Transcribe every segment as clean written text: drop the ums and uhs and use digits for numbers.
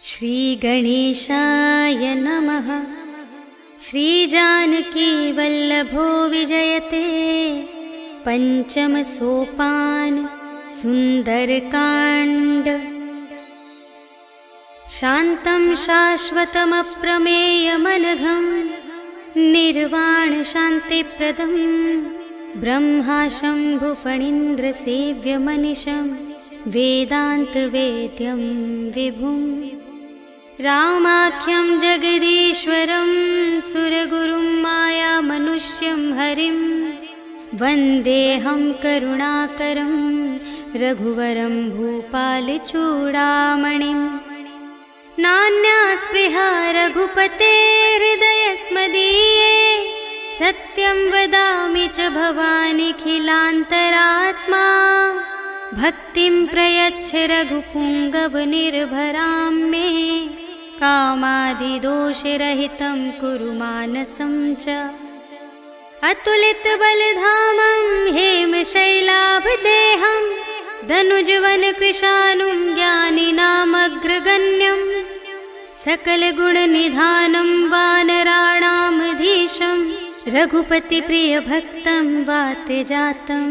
श्री गणेशाय नमः। श्री जानकी वल्लभो विजयते। पंचम सोपान सुंदरकांड। शांतं शाश्वतमप्रमेयमनघं निर्वाण शांतिप्रदं ब्रह्मा शंभु फणीन्द्र सेव्यमनिशं वेदांत वेद्यं विभुं रामाख्यं जगदीश्वरं सुरगुरुं माया मनुष्यं हरिं वन्देऽहं करुणाकरं रघुवरं भूपालचूडामणिं। नान्या स्पृहा रघुपते हृदयस्मदीये सत्यं वदामि च भवानिखिलान्तरात्मा। भक्तिं प्रयच्छ रघुपुङ्गवनिर्भरां मे कामादिदोषरहितं कुरु मानसं च। अतुलितबलधामं हेमशैलाभदेहं धनुजवनकृशानुं ज्ञानिनामग्रगण्यं सकलगुणनिधानं वानराणामधीशं रघुपतिप्रियभक्तं वातजातं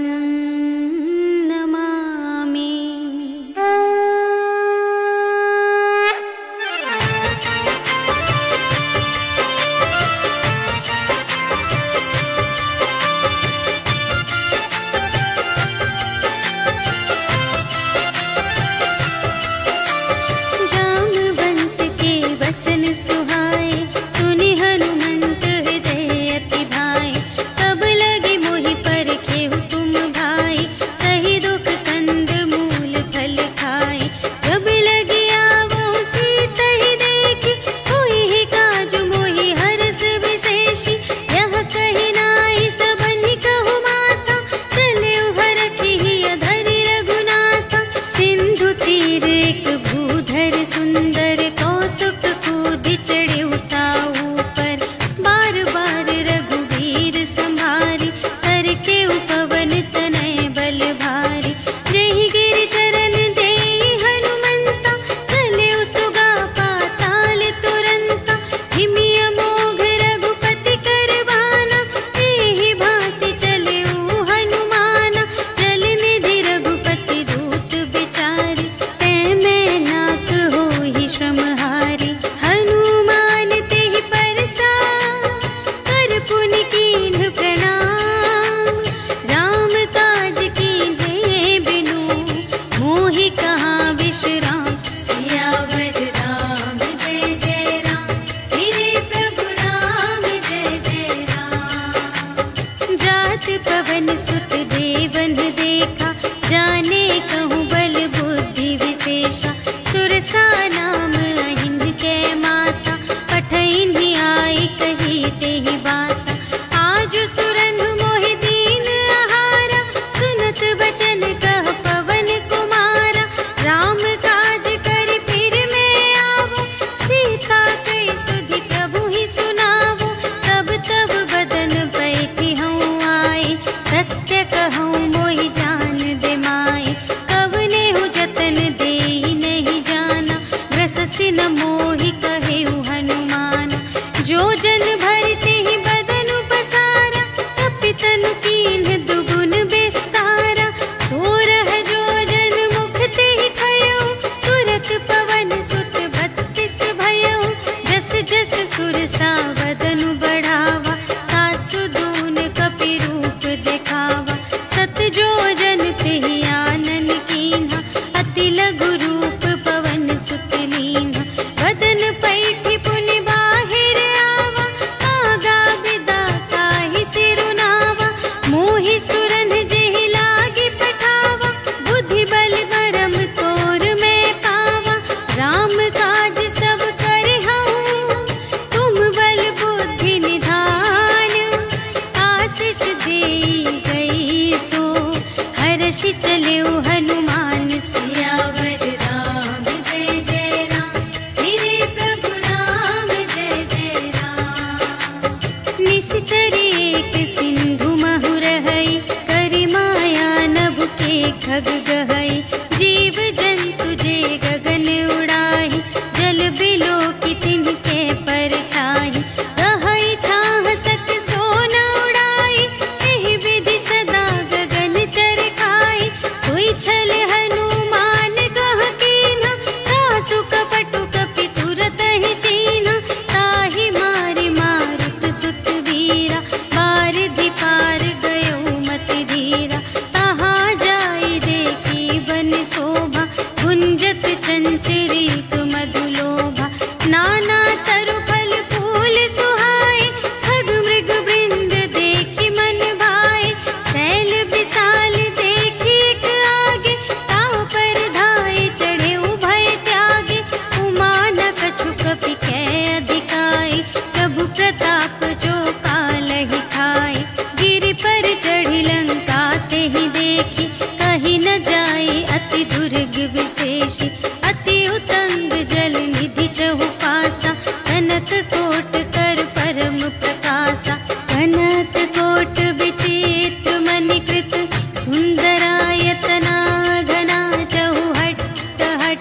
नमामि।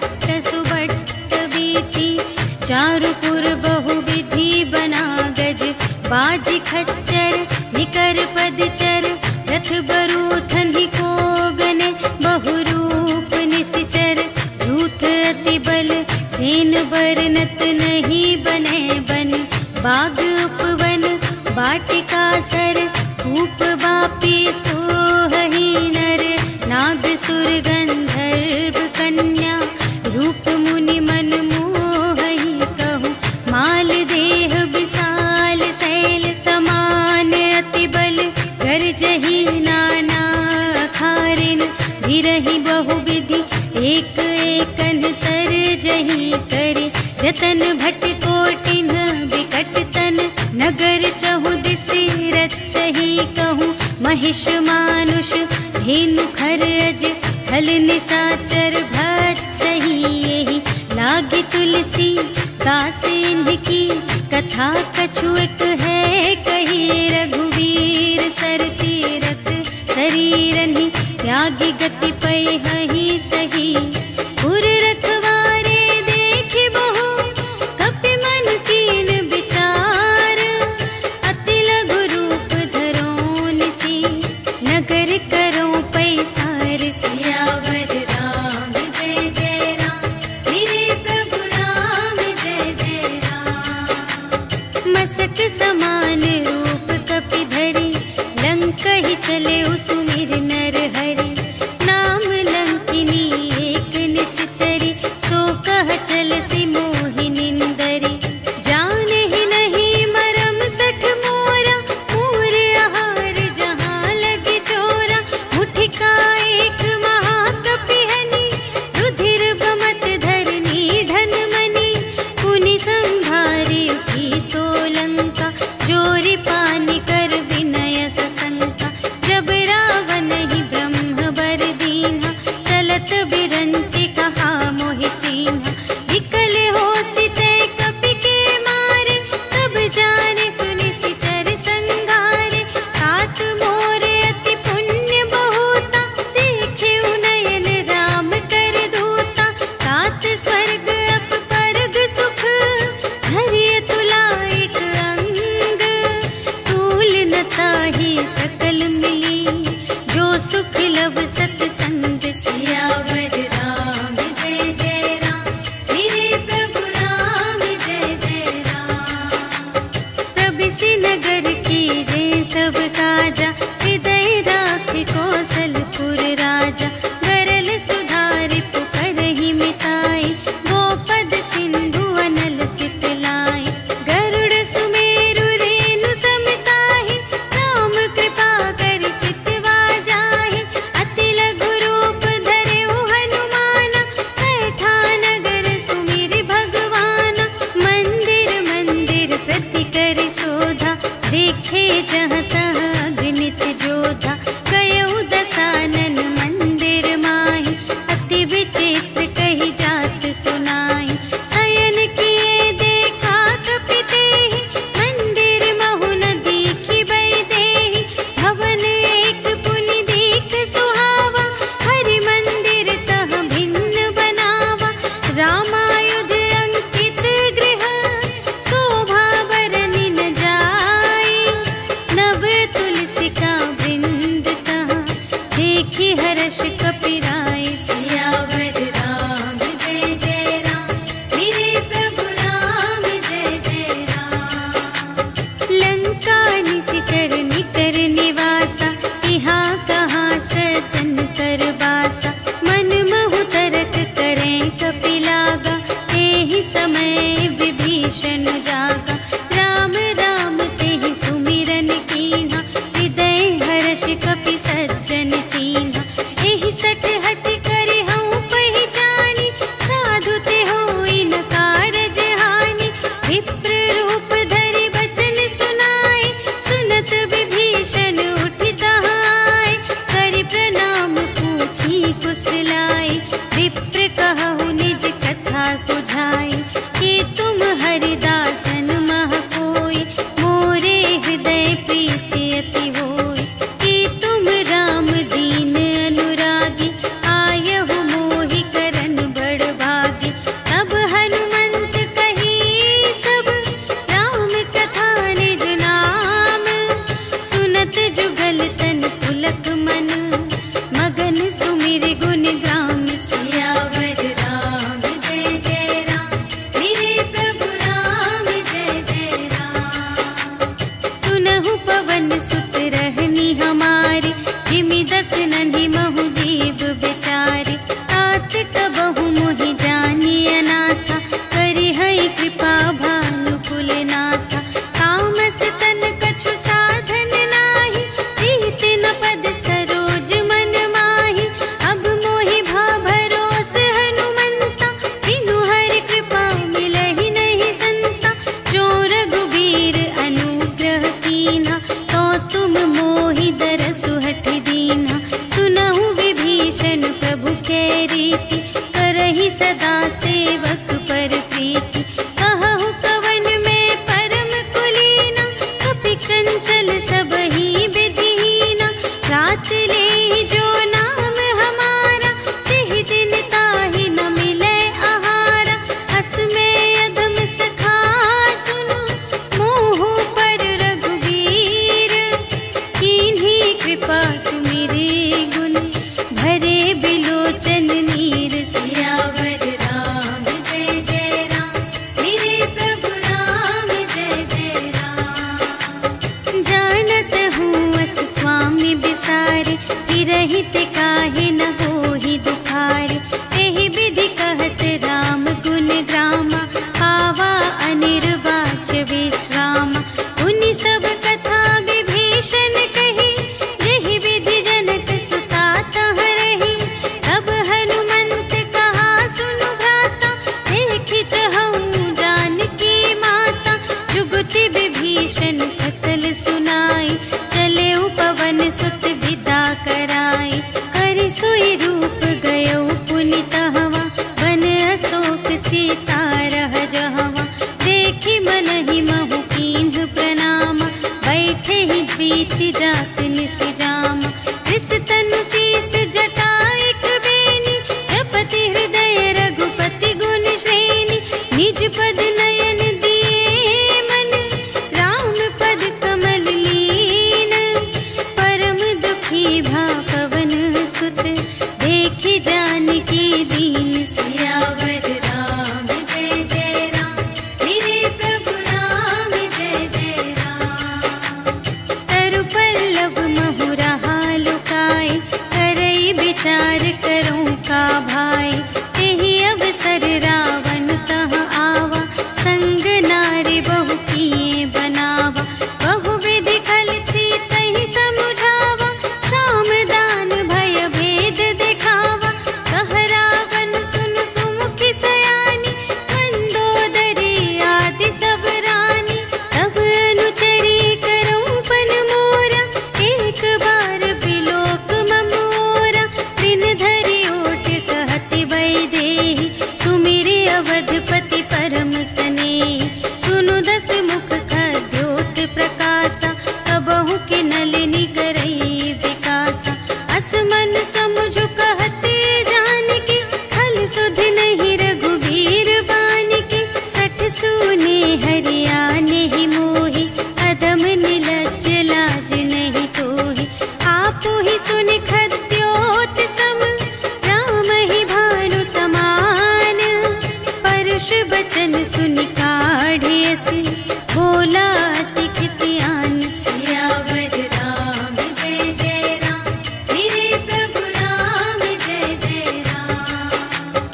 भट्ट सुबट्ट बीती, चारुपुर बहुविधि बना गज, बाज खच्चर निकर पदचर, रथ बरूथन ही को गने, बहुरूप निश्चर, झूठ अति बल सेन बरनत नहीं बने बन, बाग उपवन वाटिका सर, कूप बापी सोहहि नर, नाग सुर गंधर्व कन्या, रूप मुनि मन मोहहि कहूँ, माल देह विशाल शैल समान, अति बल गर्जहि नाना खारिन, भिरहि बहुविधि एक एकन तरजहि करे, जतन भट कोटिन विकट तन, नगर चहुदिसि रचहि कहूँ, महिष मानुष धेनु खरज, खल निसाचर भक्षहि एहि, लागे तुलसी दास इनकी, कथा कछु एक है कही, रघुवीर सर तीरथ शरीरहि, त्यागी गति पैहि सही, पुर रखवारे देखि बहु, कपि मन कीन विचार, अति लघु रूप धरो निसी, नगर करो पैसार, सियावर राम जय जय राम, मेरे प्रभु राम जय जय राम। मसक समान रूप कपि धरि, लंक ही चले सुमिर नर हरि, नाम लंकिनी अधपति परम स्नेह। सुनु दस मुख खद्योत प्रकाशा, कबहु के नलिनी करई विकासा। असमन समझु कहते जानकी, खल सुध नहीं रघुबीर बानिकी। सठ सूने हरिया नहीं मोहि, अधम निलज्ज लाज नहीं तोहि। आपु ही सुनि खद्योत सम, राम ही भानु समान। परुष बचन सुनि काढ़ियसि, बोला अति खिसियान। सियावर राम जय जय राम, मेरे प्रभु राम जय जय राम।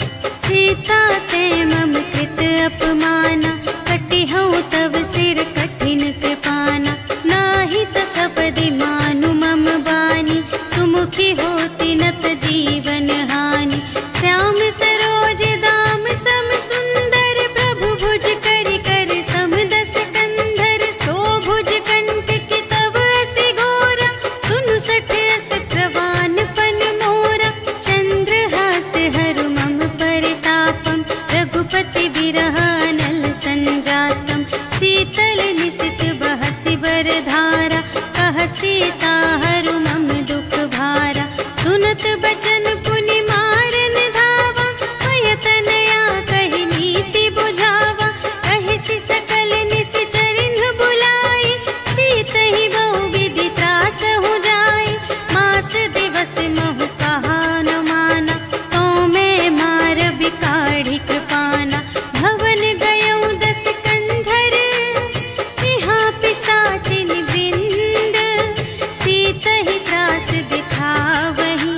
सीता ते मम कृत अपमाना, कटिहउँ तव सिर कठिन कृपाना। नाही त सपदि मानु मम बानी, सुमुखी होती नत जीवन हानि। श्याम सरोज दाम सम सुंदर, प्रभु भुज करि कर सम दस कंधर। सो भुज कंठ की तव असी घोरा, सुनु सठ अस प्रवान पन मोरा। चंद्रहास हरु मम परितापम, रघुपति बिरह अनल संजातम। शीतल निसित बहसि बरधारा, कह सीता हरु मम दुख भारा। सुनत बचन पुनि मारन धावा, भय तनया कहि नीति बुझावा। कहिसि सकल निश्चरिन बुलाई, सीतहि बहु विधि त्रासहु जाई। मास दिवस महु कहा न माना, तो मैं मार बिकाढ़ी कृपाना। भवन गयउँ दस कंधर, यहाँ पिसाचिन वृंद। सीतहि त्रास दिखावही,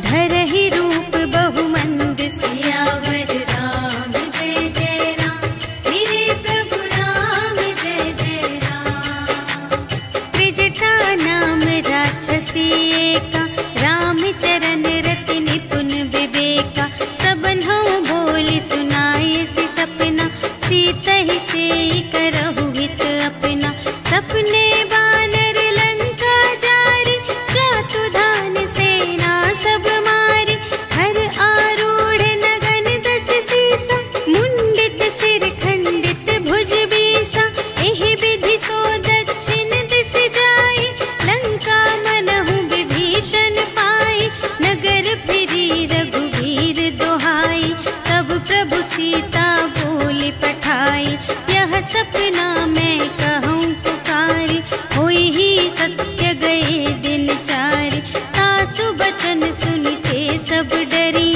धरहि रूप बहुमंद। सियावर राम जय जय राम, मेरे प्रभु राम जय जय राम। त्रिजटा नाम राक्षसी एका, राम चरण रति निपुण विवेका। सबन्हु बोली सुनायसि सपना, सीतहि सेई करहु हित अपना। सपने बानर लंका जारी, जातु धान सेना सब मारी। हर आरूढ़ नगन दस सीसा, मुंडित सिर खंडित भुज बीसा। एहि विधि सो दक्षिण दिस जाई, लंका मनहु विभीषण पाई। नगर फिरी रघुवीर दोहाई, तब प्रभु सीता बोली पठाई। यह सपना मैं कहूँ पुकारी, होई ही सत्य गए दिन चारि। तासु बचन सुनिते सब डरी,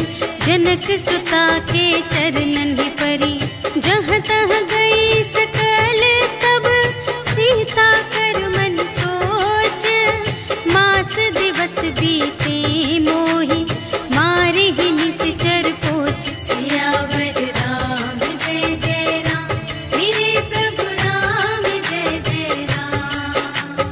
जनक सुता के चरणन ही परी। जहाँ तहाँ गई सकल तब, सीता कर मन सोच। मास दिवस बीते मोहि, मारे ही निश्चर पोच। सियावर राम जय जय राम, मेरे प्रभु राम जय जय राम।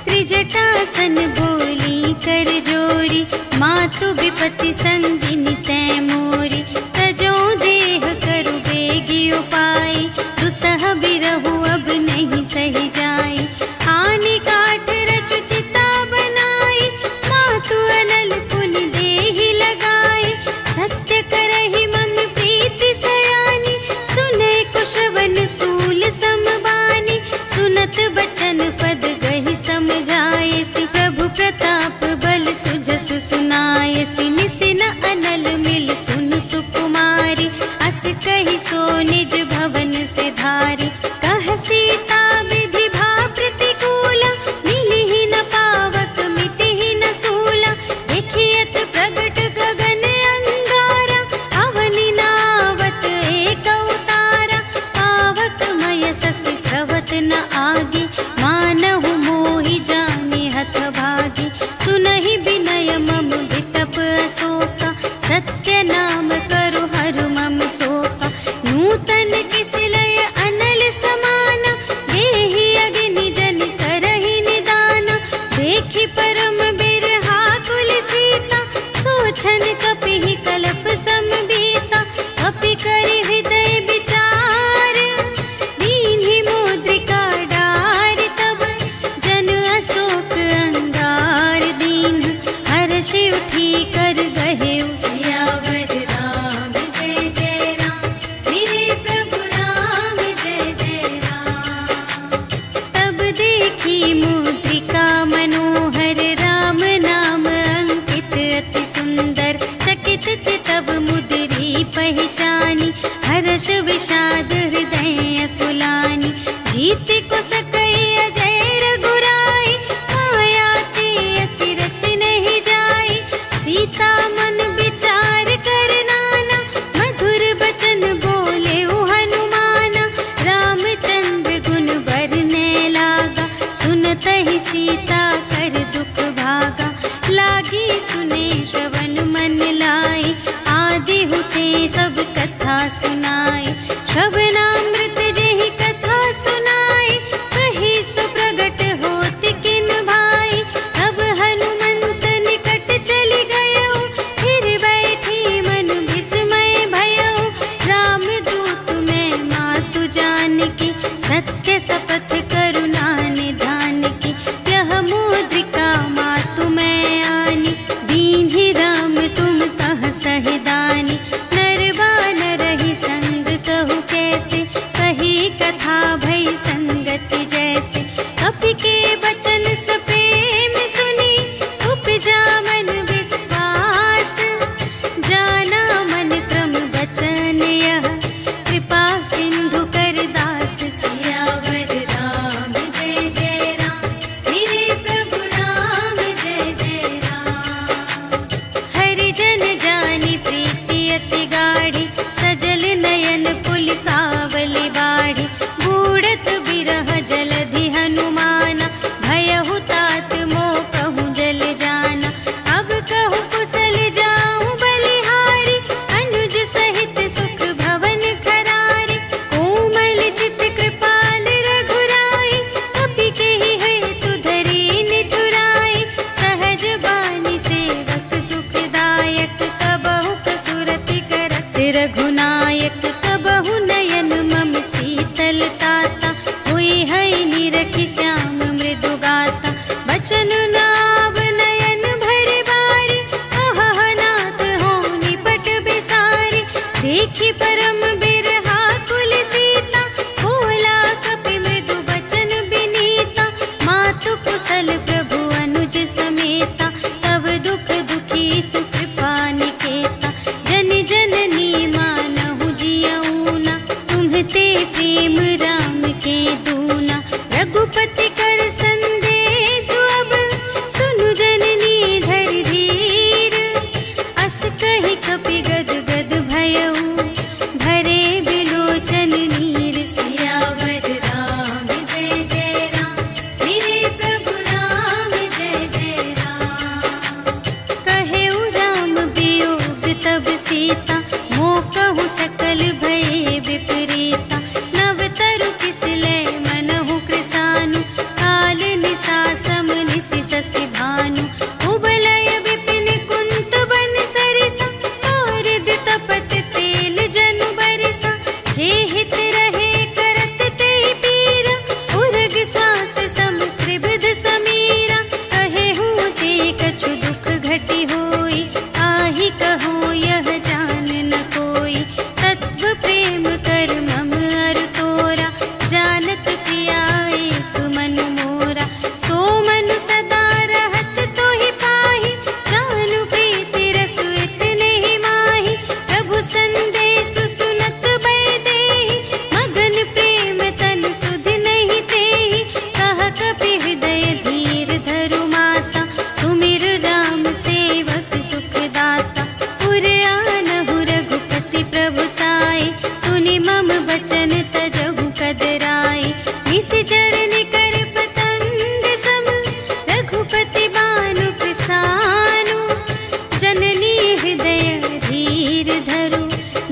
त्रिजटासन बोली कर जोरी, मातु विपति संगिनी तै मोरी। तजो देह करु बेगी उपाय, दुसह बिरहु अब नहीं सही जाई। आनी काठ रचु चिता बनाई, मातु अनल पुनि देहि लगाई। सत्य करहि मम प्रीति सयानी, सुनै कुशवन सूल समबानी। सुनत बचन पद गहि समझायसि, प्रभु प्रताप बल सुजसु सुनायसि। निसिन अनल मिल सुन सुकुमारी, अस कहि सो निज भवन से धारी। कह सीता विधि भा प्रतिकूला, मिलिहि न पावक मिटिहि न सूला। देखियत प्रगट गगन अंगारा, अवनि नावत एक अवतारा। पावक मय ससि स्रवत न आगे, मानहु मोहि जानि हथ भागी। सुनहि बिनय मम विटप अशोका, सत्य नाम करु हरु मम शोका। नूतन किस लय अनल समाना, देहि विषाद हृदय कुलानी, जीत को सकई अजय रघुराई, माया ते असि रच नहीं जाई, सीता मन विचार कर नाना, मधुर बचन बोले हनुमाना, रामचंद्र गुण बरने लागा, सुनत ही सीता कर दुख भागा, लागी सुने श्रवण मन लाई, आदि होते सब कथा सुनाई, श्रवणामृत जेहि कथा सुनाई, कही सो प्रगट होत किन भाई, तब हनुमंत निकट चली गयो, फिर बैठी मन विस्मय भयो, राम दूत मैं मातु जानकी, सत्य शपथ करुणा निधान की, यह मुद्रिका मातु मैं आनी, दीन्हि राम तुम कह सहिदानी, नर बानर ही संग कहु कैसे, कही कथा भई संगति जैसे, कपि के बचन सप्रेम सुनी, उपजा मन विश्वास, जाना मन क्रम बचन यह, कृपा सिंधु कर दास, सियावर राम जय जय राम, मेरे प्रभु राम जय जय राम, हरि जन जानी प्रीति अति गाढ़ी, सजल नयन पुलिकावली बाढ़ी, बूढ़त बिरह जलधि हनुमाना, भयहु तात मोह कहूँ जल जाना, अब कहूँ कुशल जाऊँ बलिहारी, अनुज सहित सुख भवन खरारी, कोमल चित कृपाल रघुराई, कपि केहि हेतु धरी निठुराई, सहज बानी सेवक सुखदायक, कबहु कसुरति करत रघुनायक, कबहु नयन मम शीतल ताता, हुई है निरखि श्याम मृदु गाता, बचन नाव नयन भर बारी, अहह नाथ हो निपट बिसारी, देखी परम बिरहा कुल सीता, बोला कपि मृदु बचन बिनीता, मातु कुशल प्रभु अनुज समेता, तब दुख दुखी सुकृपा निकेता, जन जननी मानहु जियऊना, तुम्हते प्रेम राम के दूना, रघुपति कर संदेश अब, सुनु जननी धर धीर, अस कहि कपि गद गद भयऊ, भरे बिलोचन नीर, सियावर राम जय जय राम, मेरे प्रभु राम जय जय राम, कहेउ राम वियोग तब सीता, मोह कहूँ सकल भये विपरीता, नव तरु किसले मनहु कृसानु, काल निसा सम निसि शशि भानु, उबलय विपिन कुंत बन सरिसा, पारद तपत तेल जनु बरिसा, जे हित रहे करत तेहि पीरा, उरग श्वास सम त्रिविध समीरा, कहेहु ते कछु दुख घटी होई, आहि कहो यह जान न कोई, तत्व प्रेम कर मम अरु तोरा, जानत किया एक मन मोरा, सो मन सदा रहत तोहि पाहि, जानु प्रीति रसु इतने ही माहि, प्रभु संदेश सुनत बै देहि, मगन प्रेम तन सुधि नहीं तेहि, कह कपि हृदय धीर धरु माता, सुमिर राम सेवक सुखदाता, पुर आनहु रघुपति प्रभुताई, सुनि मम बचन तजहु कदराई, निशिचर निकर पतंग सम, रघुपति बानु प्रसानु, जननी हृदय धीर धरु,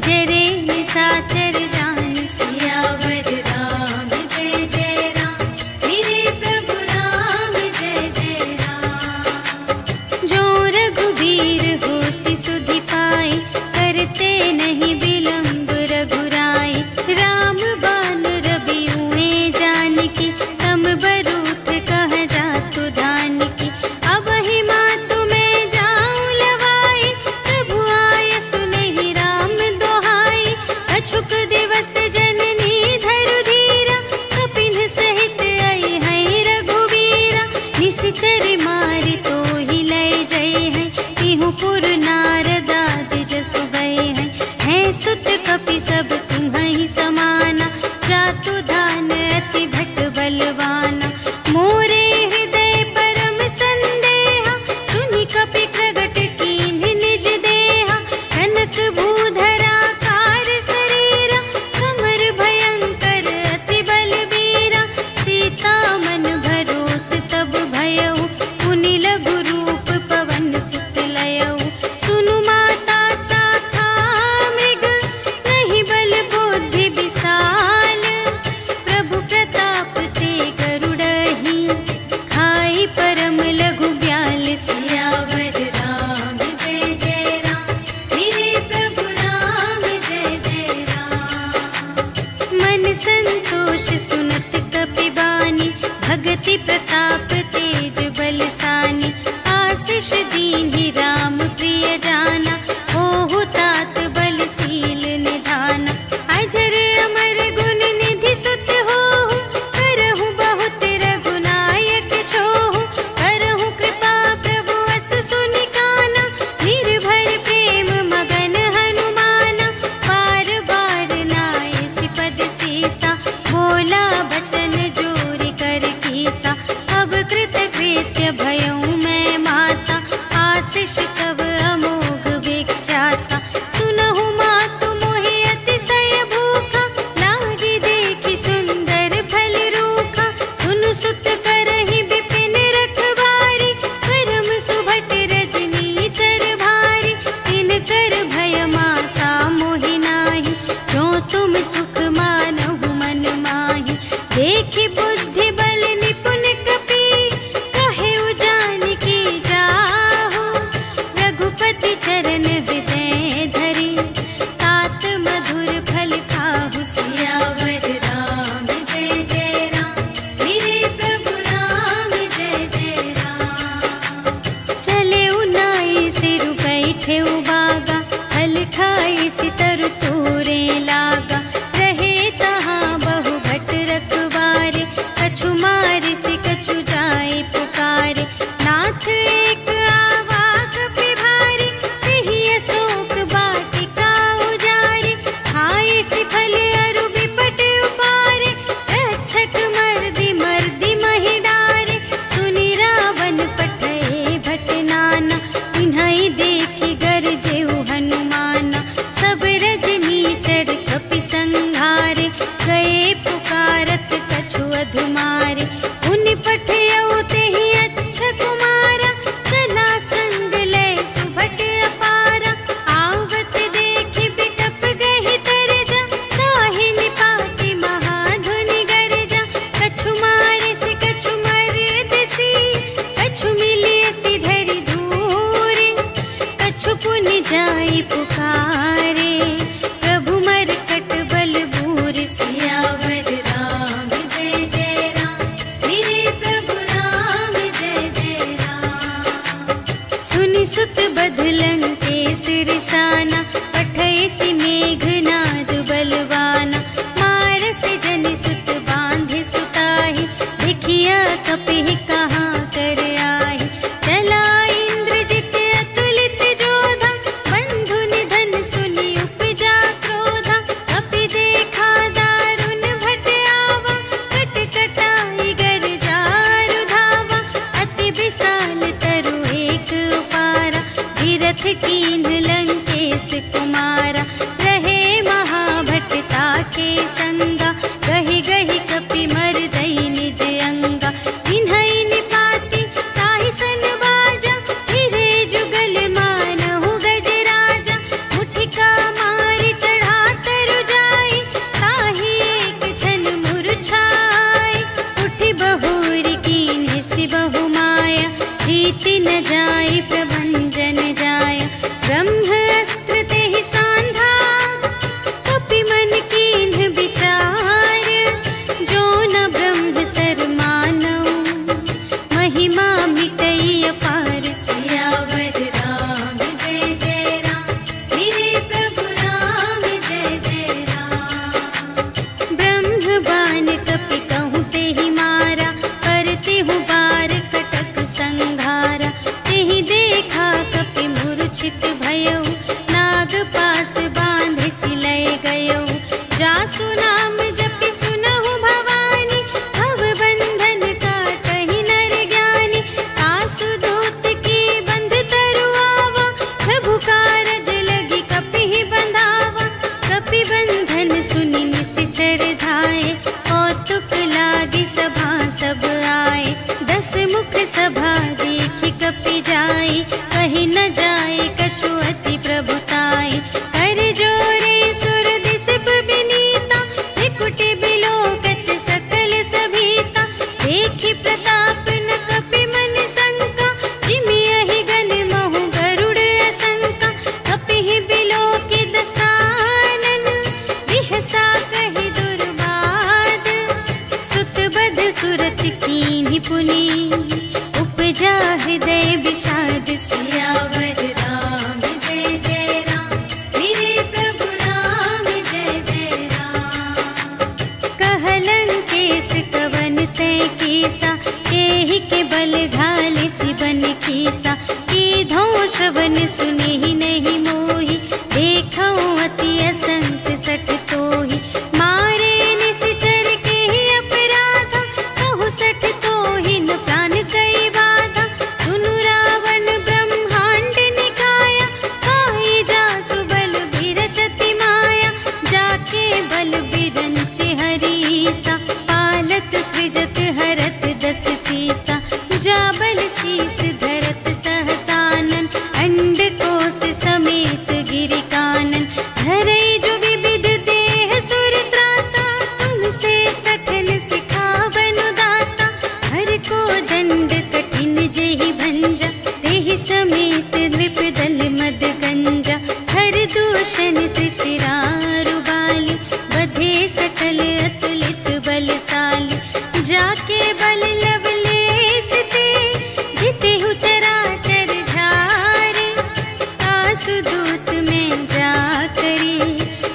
जरे निशाचर जान, सियावर राम जय जय राम, मेरे प्रभु राम जय जय राम, जो रघुबीर होति सुधि पाई, करते नहीं विलंब रघुराई, राम बान रबियुए जानकी, तम बरूथ कह जातु धानकी, अब ही मातु मैं जाऊं लवाई, प्रभु आय सुनहि राम दोहाई, कछुक दिवस जननी धरु धीरा, कपिन सहित आई है रघुबीरा, निशिचर मारि तोहि लय जय है, तिहु पुर नारद आदि जसु गए हैं, है सुत कपि सब तुम्हि मन संतोष सुनत कपिबानी, भगति प्रताप तेज बलसानी। आशीष दीन्हि राम प्रिय जाना, ओहु तात बलशील निधाना। अजर अमर गुण निधि सुत होहु, करहु बहुत रघुनायक छोहु। करहु कृपा प्रभु अस सुनि काना, निर्भर प्रेम मगन हनुमाना। बार बार नाय सिपद सीसा, बोला बचन जोरि कर कीसा। अब कृत कृत्य भयउ मैं माता, आशीष तब अमोघ विख्याता। सुनहु मातु मोहि अतिशय भूखा, लागी देखि सुंदर फल रूखा। सुनु सुत करहि विपिन रखवारी, परम सुभट रजनी चर भारी। तिनकर भय माता मोहि नाही, जो तुम सुख मानहु मन माही। देखि बुद्धि बल निपुण कपि, कहे जानकी जाहु। रघुपति चरण हृदय धरि, तात मधुर फल खाहु। सियावर राम जय जय राम, मेरे प्रभु राम जय जय राम। चले उनाई सिरु बैठे उबागा, हल खाई सितर तोरे लागा। रहे तहाँ बहु भट रखवारे, कछु मारे से कछु जाए पुकारे। नाथ एक आवा कपि भारी, तेहि अशोक वाटिका उजारी। खाए सि फल अरु बिपट उपारे, रक्षक मर्दि मर्दि महि डारे। सुनि रावण पठए भट नाना, तिन्हइ देखि गरजेउ हनुमाना। सब रजनीचर कपि संघारे, गए पुकारत कछु अधुमारे। उनि पठयउ तेहि अच्छा कुमारा, चला संग लय सुभट अपारा। आवत देखि बिटप गहि तरजा, ताहि निपाति महाधुनि गरजा। कछु मारे से कछु मरदसी, कछु मिलिय सि धरि दूरे। कछु पुनि जाई पुकारे, प्रभु मरकट बल बूरे। सियावर राम जय जय राम, मेरे प्रभु सुनि पुनि उपजा हृदय विषाद। सियावर राम जय जय राम, मेरे प्रभु राम जय जय राम। कहलन केस कवन तय कीसा, एहि के बल घाले सिबन कीसा। कीधो श्रवण सुने ही नहीं मोहि, देखो अति असंत सठ तोहि। मारे निश्चर के ही अपराधा, कहु सठ तोहि न प्राण कई बाधा। सुनु रावण ब्रह्मांड निकाया, काई जासु बल बिरचति माया। जाके बल बिरंचे हरीसा, पालत सृजत हरत दस सीसा। जा बल शीस धरत सहसानन, अंड कोश समेत गिरि कानन। धरई जो विविध देह सुर त्राता, तुमसे सठन सिखावन दाता। हर को दंड कठिन जेहि भंजा, तेहि समेत नृप दल मद गंजा। हर दूषण त्रिशिरारु बाली, बधे सकल अतुलित बलशाली। जाके बल लवलेश ते, जितेहु चराचर झारे। आसुदूत में जा करी,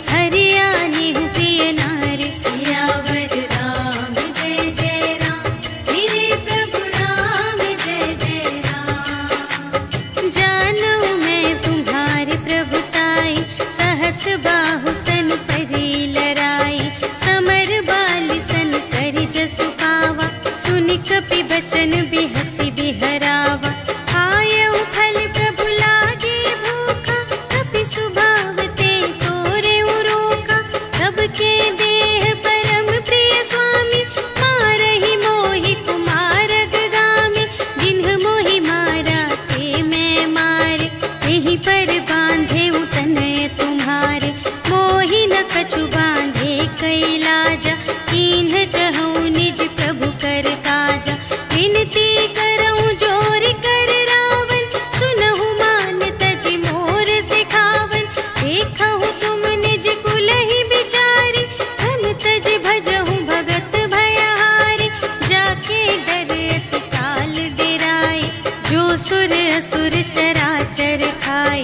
हरियाणी प्रिय नारी। सियावर राम जय जय राम, मेरे प्रभु राम जय जय राम। जानू मैं तुम्हारे प्रभुताई, सहस बाहु सन परी लराई। समर बाली सन करि जसु पावा, सुनि कपि बचन बिहसि बिहरावा। आयउ फल प्रभु लागे भूखा, कपि सुभाव ते तोरेउ रोका। सबके देह परम प्रिय स्वामी, मारहि मोहि कुमारग गामी। जिन्ह मोहि मारा ते मैं मारे, एहि पर बांधे तनय तुम्हारे। मोहि न कछु बांधे कैलाजा, कीन्ह चहु निज प्रभु कर काजा। विनती करऊं जोर कर रावण, सुनहु मान तजि मोर सिखावन। देखहु तुम निज कुल ही बिचारी, धन तजि भजहु भगत भयहारी। जाके डर अति काल डेराए, जो सुर असुर चराचर खाए।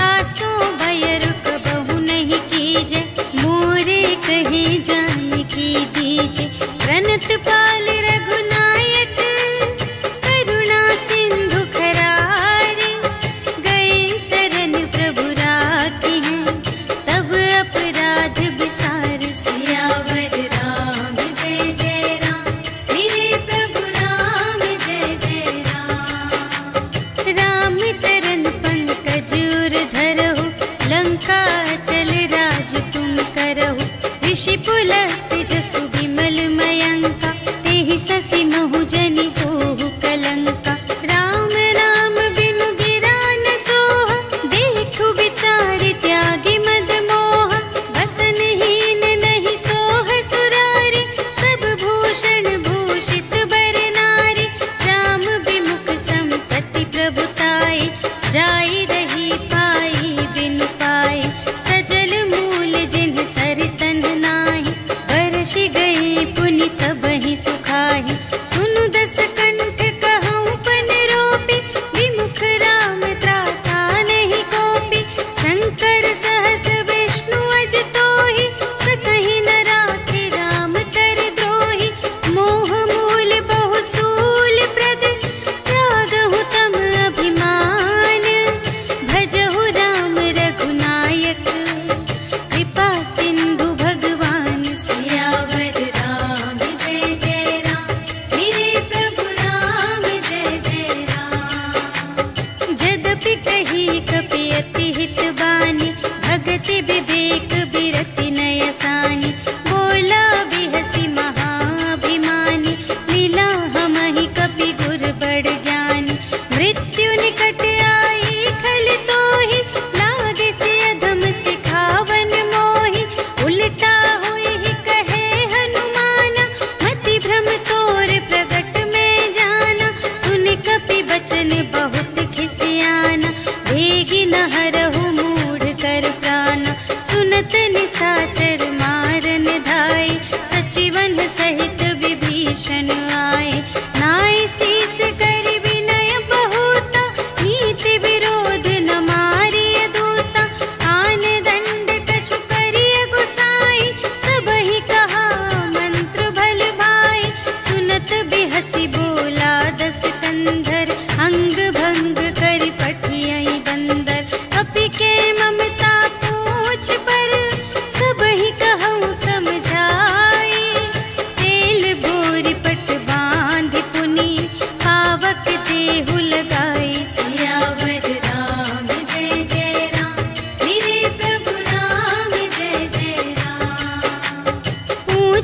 आसो भय रुक बहु नहीं कीजे, मोरे कहे जान की दीजे। प्रणत पाल रघुनायक, करुणा सिंधु खरारे। गए शरण प्रभु राखी हैं, तब अपराध बिसार। सियावर राम जय जय राम, मेरे प्रभु राम जय जय राम। राम चरण पंकज उर धरहु, लंका चल राज तुम करहु। ऋषि पुलस्त जसु विमल मयंका, तेहि ससि महु जनि होहु कलंका। राम नाम बिनु गिरा न सोहा, देखु विचार त्यागी मद मोहा। बसनहीन नहीं सोह सुरारी, सब भूषण भूषित बर नारी। राम विमुख संपत्ति प्रभुताई, जाई रही पाई बिनु पाई। सजल मूल जिन्ह सरितन नाही, बरषि गई पुनि तबहि सुखाहि। सुनु दस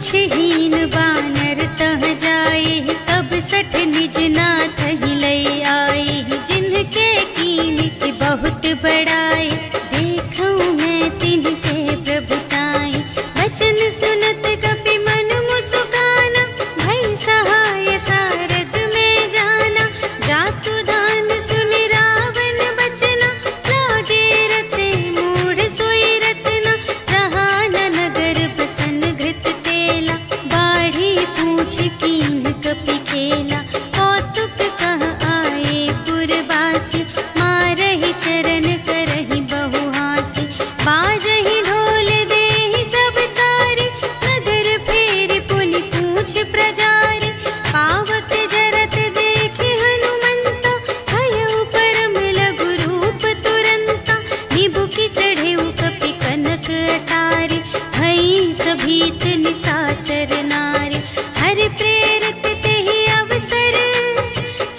पूछहीन बानर तह जाए, तब सठ निज नाथ ही लई आए। जिनके कीनी से बहुत बड़ाए, देखूं मैं तिनके प्रभुताई। वचन सुनत कपि मन मुस्काना, भई सहाय सारद में जाना। जातु दान सुनि रावण बचना, लागे रचे मूढ़ सोई रचना। जहान नगर बसन घृत तेला, बाढ़ी पूछ कीन कपि खेला। कौतुक कह आए पुरवासी, मारहि चरण करहि बहु हासी। बाजहि ढोल देहि सब तारी, नगर फेर पुनि पूछ प्रजारी। पावक जरत देखे हनुमंता, भयउ परम लघु रूप तुरंता। निबुकि चढ़ेउ कपि कनक अटारी, भई सभीत निसाचर नारी। हरि प्रेरित तेहि अवसर,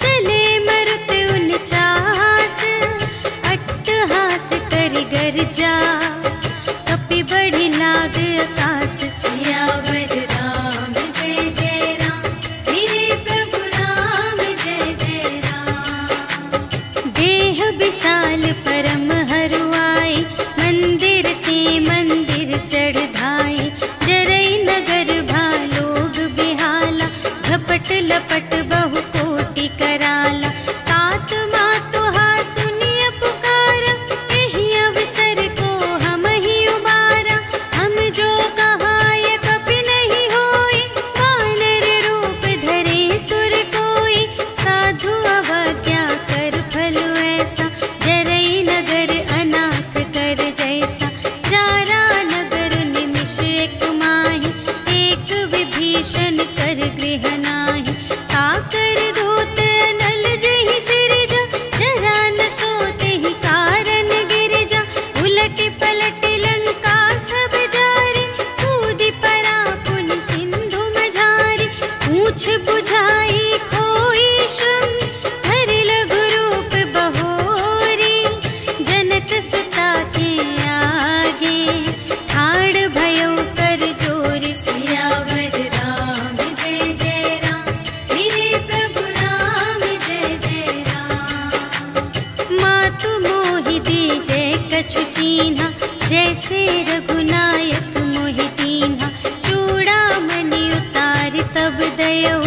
चले मरुत उनचास। अट्टहास करि गर्जा, कपि बढ़ि लाग आकाश। सियावर राम जय जय राम, मेरे प्रभु राम जय जय राम। देह विशाल परम हरुआई, मंदिर ते मंदिर चढ़ धाई। जरई नगर भालोग बिहाला, झपट लपट बहु कोटि कराला। तात मातु हा सुनिय पुकारा, एहि अवसर को हम ही उबारा। हम जो कहाय कपि नहीं होई, वानर रूप धरे सुर कोई। साधु अवज्ञा कर फल ऐसा, जरई नगर अनाथ कर जैसा। जारा नगर निमिष एक माहि, एक विभीषण कर गृह नाही। काकर दूत नल जहि सिरजा, जरा न सोतेहि कारण गिरजा। उलट पलट लंका सब जारे, कूदि परा पुनि सिंधु मझारे। पूछ बुझाई खोई श्रम, धरि लघु रूप बहोरी। जनक सुता के आगे, ठाड़ भयउ कर जोर। सियावर राम जय जय राम, मेरे प्रभु राम जय जय राम। मातु मोहि दीजै कछु चीन्हा, जैसे रघुनायक मोहि दीन्हा। चूड़ामणि उतारि तब दयौ,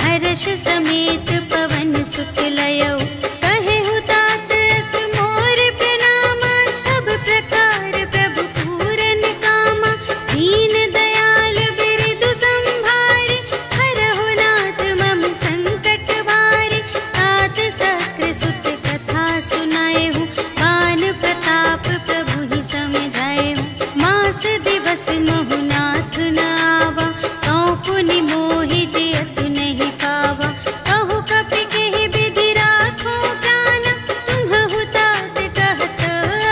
हर्ष समेत पवन सुत लयौ। कहेहु तात अस मोर प्रणामा, सब प्रकार प्रभु पूरन कामा। दीन दयाल बिरदु संभारे, हरहु नाथ मम संकट भारे। तात सक्र सुत कथा सुनाएहु, बान प्रताप प्रभु ही समझाएहु। मास दिवस महु नाथ न आवा, कौ पुनि मोहि जियत नहीं पावा। कहु कपि केहि विधि राखो प्राना, तुम्हहु तात कहत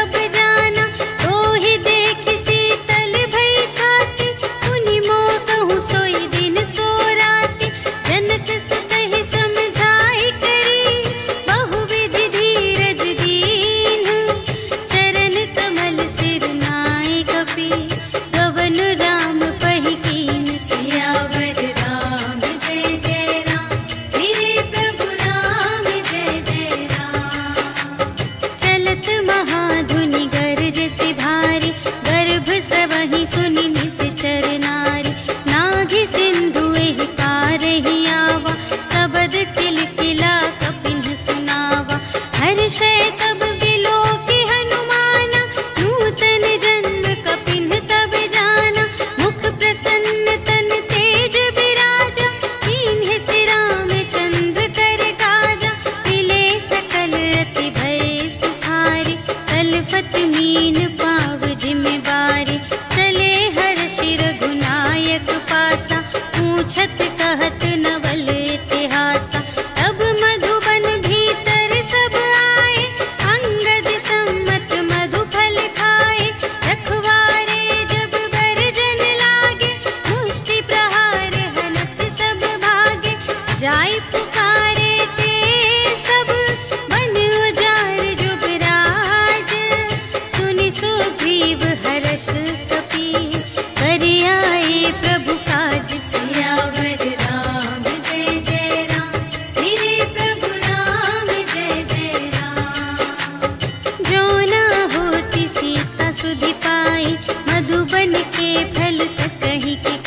अब जाना। तोहि देखि शीतल भई छाती, पुनि मोह कहूँ सोई दिन सो राति। जनक सुतहि समझाई करी, बहु विधि धीरज दीन्ह। चरण कमल सिर नाय कपि, गवन राम पहि कीन। सियावर राम जय जय राम, मेरे प्रभु राम जय जय राम। चलत महाधुनि गरज से भारी, गर्भ सबहि सुनि निश्चर नारी। नाघि सिंधु एहि पार ही आवा, सबद किलकिला कपिन सुनावा। हर्षै तब बिलोकि हनुमाना, नूतन जन्म कपिन तब जाना। मुख प्रसन्न तन तेज बिराजा, कीन्हे सि रामचंद्र कर काजा। मिले सकल अति भय सुखारी, तलफत मीन पाव जिम बारी। चले हर्षि रघुनायक पासा, पूछत कहत नवल इतिहासा। तब मधुबन भीतर सब आए, अंगद सम्मत मधु फल खाए। रखवारे जब बरजन लागे, मुष्टि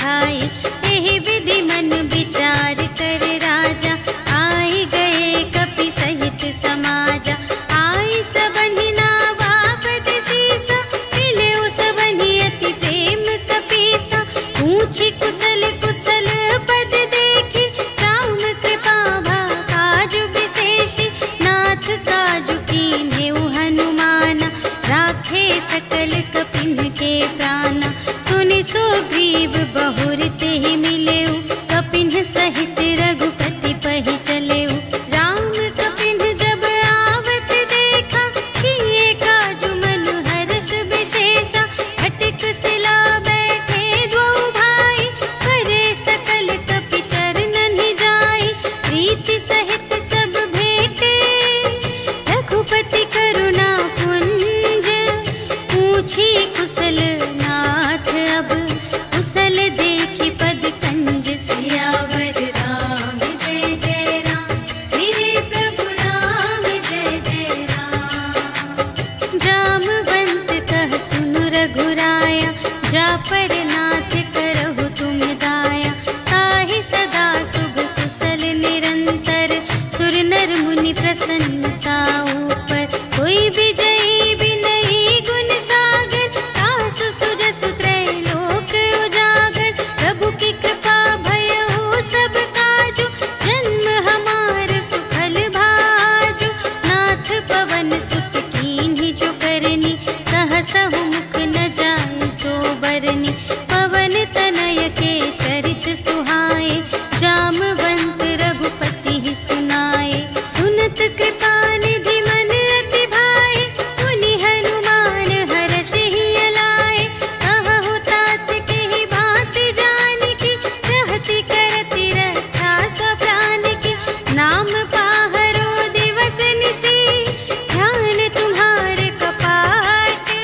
खाई। यही विधि मन विचार कर राजा, आई गए कपि सहित समाजा। आई सबनि नावापद सीसा, मिले सबनि अति प्रेम कपीसा। पूछी कुशल कुशल पद देखी, राम कृपा भा काजु विशेषी। नाथ काजु कीन्हेउ हनुमाना, राखे सकल कपिन के प्राणा। सुनि सुग्रीव बहुर तेहि मिलेउ, कपिन सहित रघुपति पहि चलेउ। राम कपिन जब आवत देखा, किए काजु मनु हर्ष विशेषा। हटिक सिला बैठे दो भाई, करे सकल कपि चरणन ही जाई। प्रीति सहित सब भेटे, रघुपति करुणा पुंज। पूछी कुशल नाथ अब, कुशल देखी पद कंज। सियावर राम जय जय राम, मेरे प्रभु राम जय जय राम। जामवंत कह सुनु रघुराया, जा पर नाथ करहु तुम दाया। ताहि सदा शुभ कुशल निरंतर, सुर नर मुनि प्रसन्नता ऊपर। कोई विजयी विनयी गुण सागर, तासु सुजसु त्रैलोक उजागर। प्रभु की कृपा भयउ सब काजु, जन्म हमार सुफल भाजु। नाथ पवन सुत कीन्ही जो करनी, सहसहु मुख न जाय सो बरनी। पवन तनय के चरित सुहाए, जामवंत रघुपति ही सुनाए। सुनत कृपा निधि मन अति भाए, मुनि हनुमान हर्षि लाए। कहु तात केहि भांति जानकी, रहति करति रक्षा स्वप्रान की। नाम पाहरो दिवस निसी, ध्यान तुम्हारे कपाट।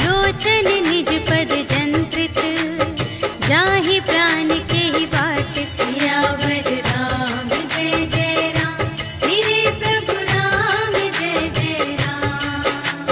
लोचन निज पद जंत्रित, जाहि प्राण केहि बाट। सियावर राम जय जय राम, मेरे प्रभु राम जय जय राम।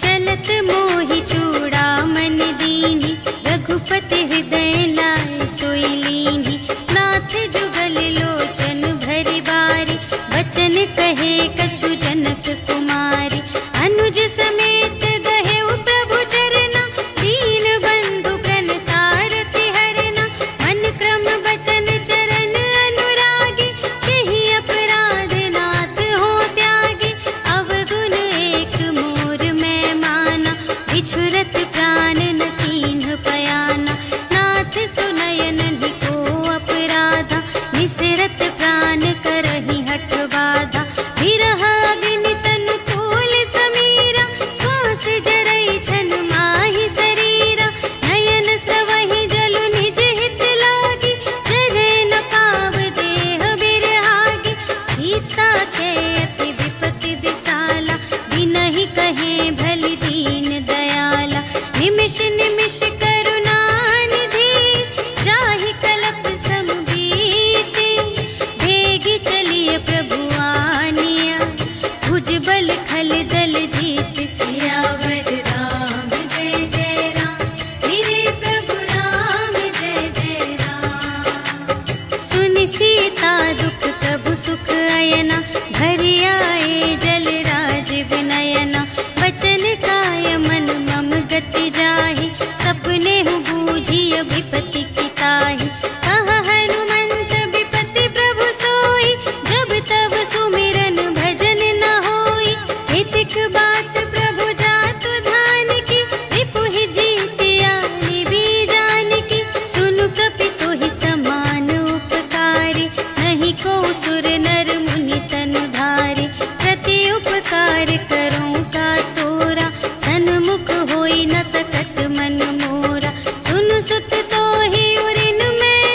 चलत मोहि चूड़ामन दीन्ही, रघुपति हृदय लाए सोई लीन्ही। नाथ जुगल लोचन भरि बारी, बचन कहे कछु जनक कुमारी। अनुज समेत गहेउ प्रभु चरना, दीन बंधु प्रणतारति हरना। मन क्रम बचन चरण अनुरागी, केहि अपराध नाथ हो त्यागी। अवगुण एक मोर मैं माना, बिछुरत प्राण न कीन्ह पयाना। नाथ सुनयन को अपराधा, निसरत प्राण करहि हठ बाधा। विरह अग्नि तनु तूल समीरा, श्वास जरई छन माहि शरीरा। नयन स्रवहि जलु निज हित लागी, जरै न पाव देह बिरहागी। सीता के अति विपति विसाला, बिनहि कहे भलि दीन दयाला। निमिष निमिष करुणा निधि, जाहि कलप सम बीति। भेगी चलिए प्रभु आनिया, भुजबल खल दल जीत। सियावर राम जय जय राम, मेरे प्रभु राम जय जय राम। सुनि सीता दुख प्रभु सुख अयना, भरि आए जल राज विनयना। वचन काय मन मम गति जाहि, सपने हूँ बूझिय विपति की ताहि। कहा हनुमंत विपति प्रभु सोई, जब तब सुमिरन भजन न होई। हितिक बात प्रभु जातु धान की, रिपुहि जीतिया निबी जान की। सुनु कपि तोहि समान उपकारी, नहीं को सुर नर मुनि तनु धारी। प्रति उपकार करूं का तोरा, सन्मुख होई न सकत मन मोरा। सुन सुत तोहि उरिन में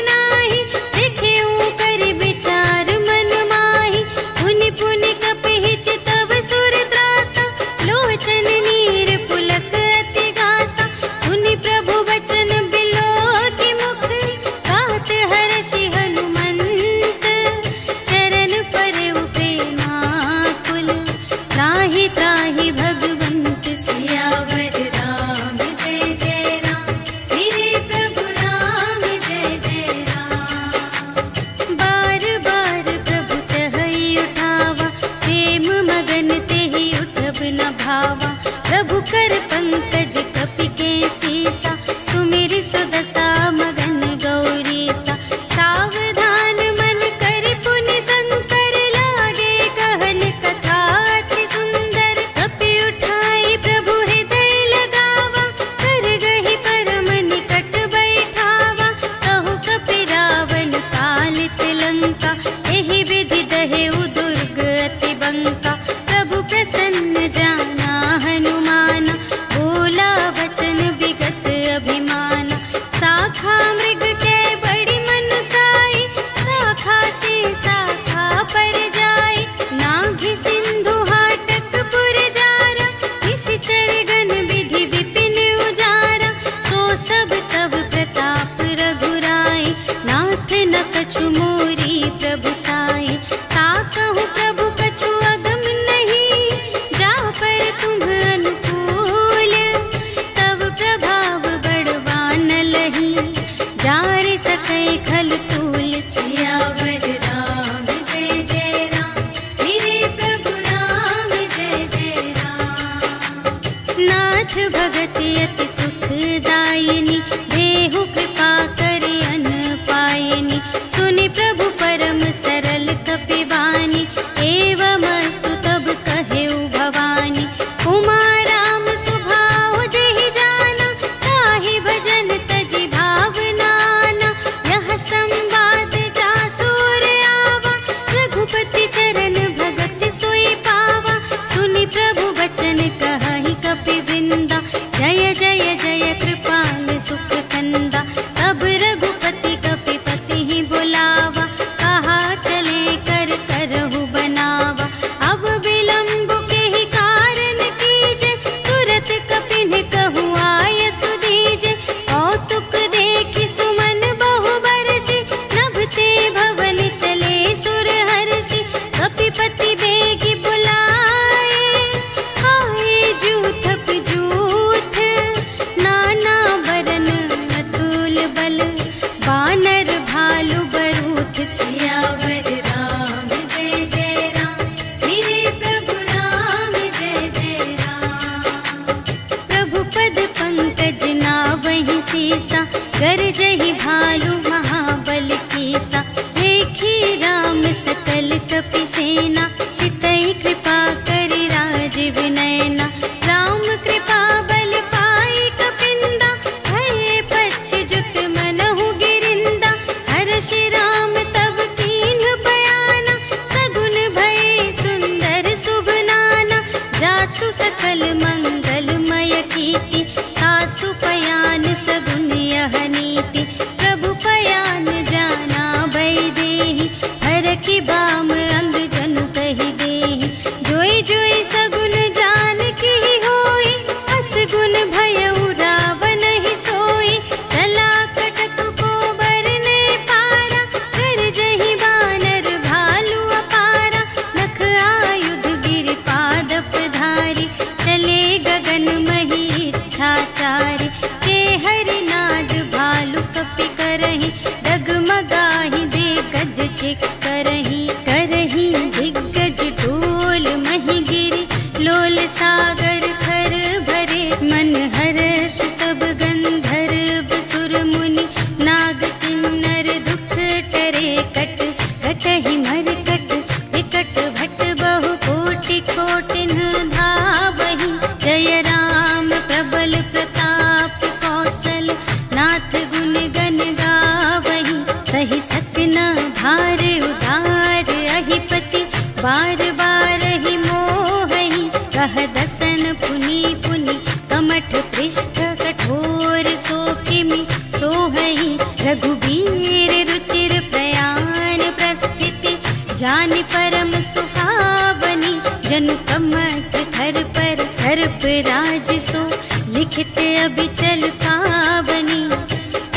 भालू महाबल कीसा, देखी राम सकल कपि सेना, चितई कृपा करि राजीव नयना। राम कृपा बल पाई कपिंदा, भये पक्षिजुत मनहु गिरिंदा। हर्षि राम तब कीन्ह बयाना, सगुन भये सुंदर शुभ नाना। जासु सकल मंगलमय कीर्ति, तासु पयान सगुन यह नीति। प्रभु पयान जाना भय देहि, हरखि बाम अंग जनु कहि देहि। जोई जोई सगुन जानकी होई, असगुन भयउ रावण ही सोई। चला कटक को बरने पारा, गरजहि बानर भालू अपारा। नख आयुध गिरिपादप धारी, चले गगन मही इच्छाचारी। के हरिनाद भालु कपि करहि, डगमगाहि दे गज चिक करहि। करहि दिग्गज डोल मही गिरि, लोल सागर खर भरे। मन हर्ष सब गंधर्व सुर मुनि, नाग किन्नर दुख टरे। कट कटहि मरकट विकट भट, बहु कोटि कोटिन धावहि। जय राम प्रबल प्रताप कौशल, नाथ गुण गण गावहि। सहि सकना भार उधार अहिपति, बार बार ही मोहहि। कह दसन पुनि पुनि, कमठ पृष्ठ कठोर सो किमि सोहहि। रघुबीर रुचिर प्रयाण प्रस्थिति, जानि परम सुहावनी। जनु कमठ धर पर सर्प राज सो, लिखित अबिचल पावनी।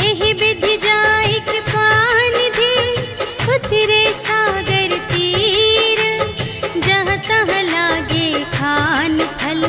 एहि विधि जाई कृपा निधि, उतरे सागर तीर। जहाँ तहाँ लागे खान फल,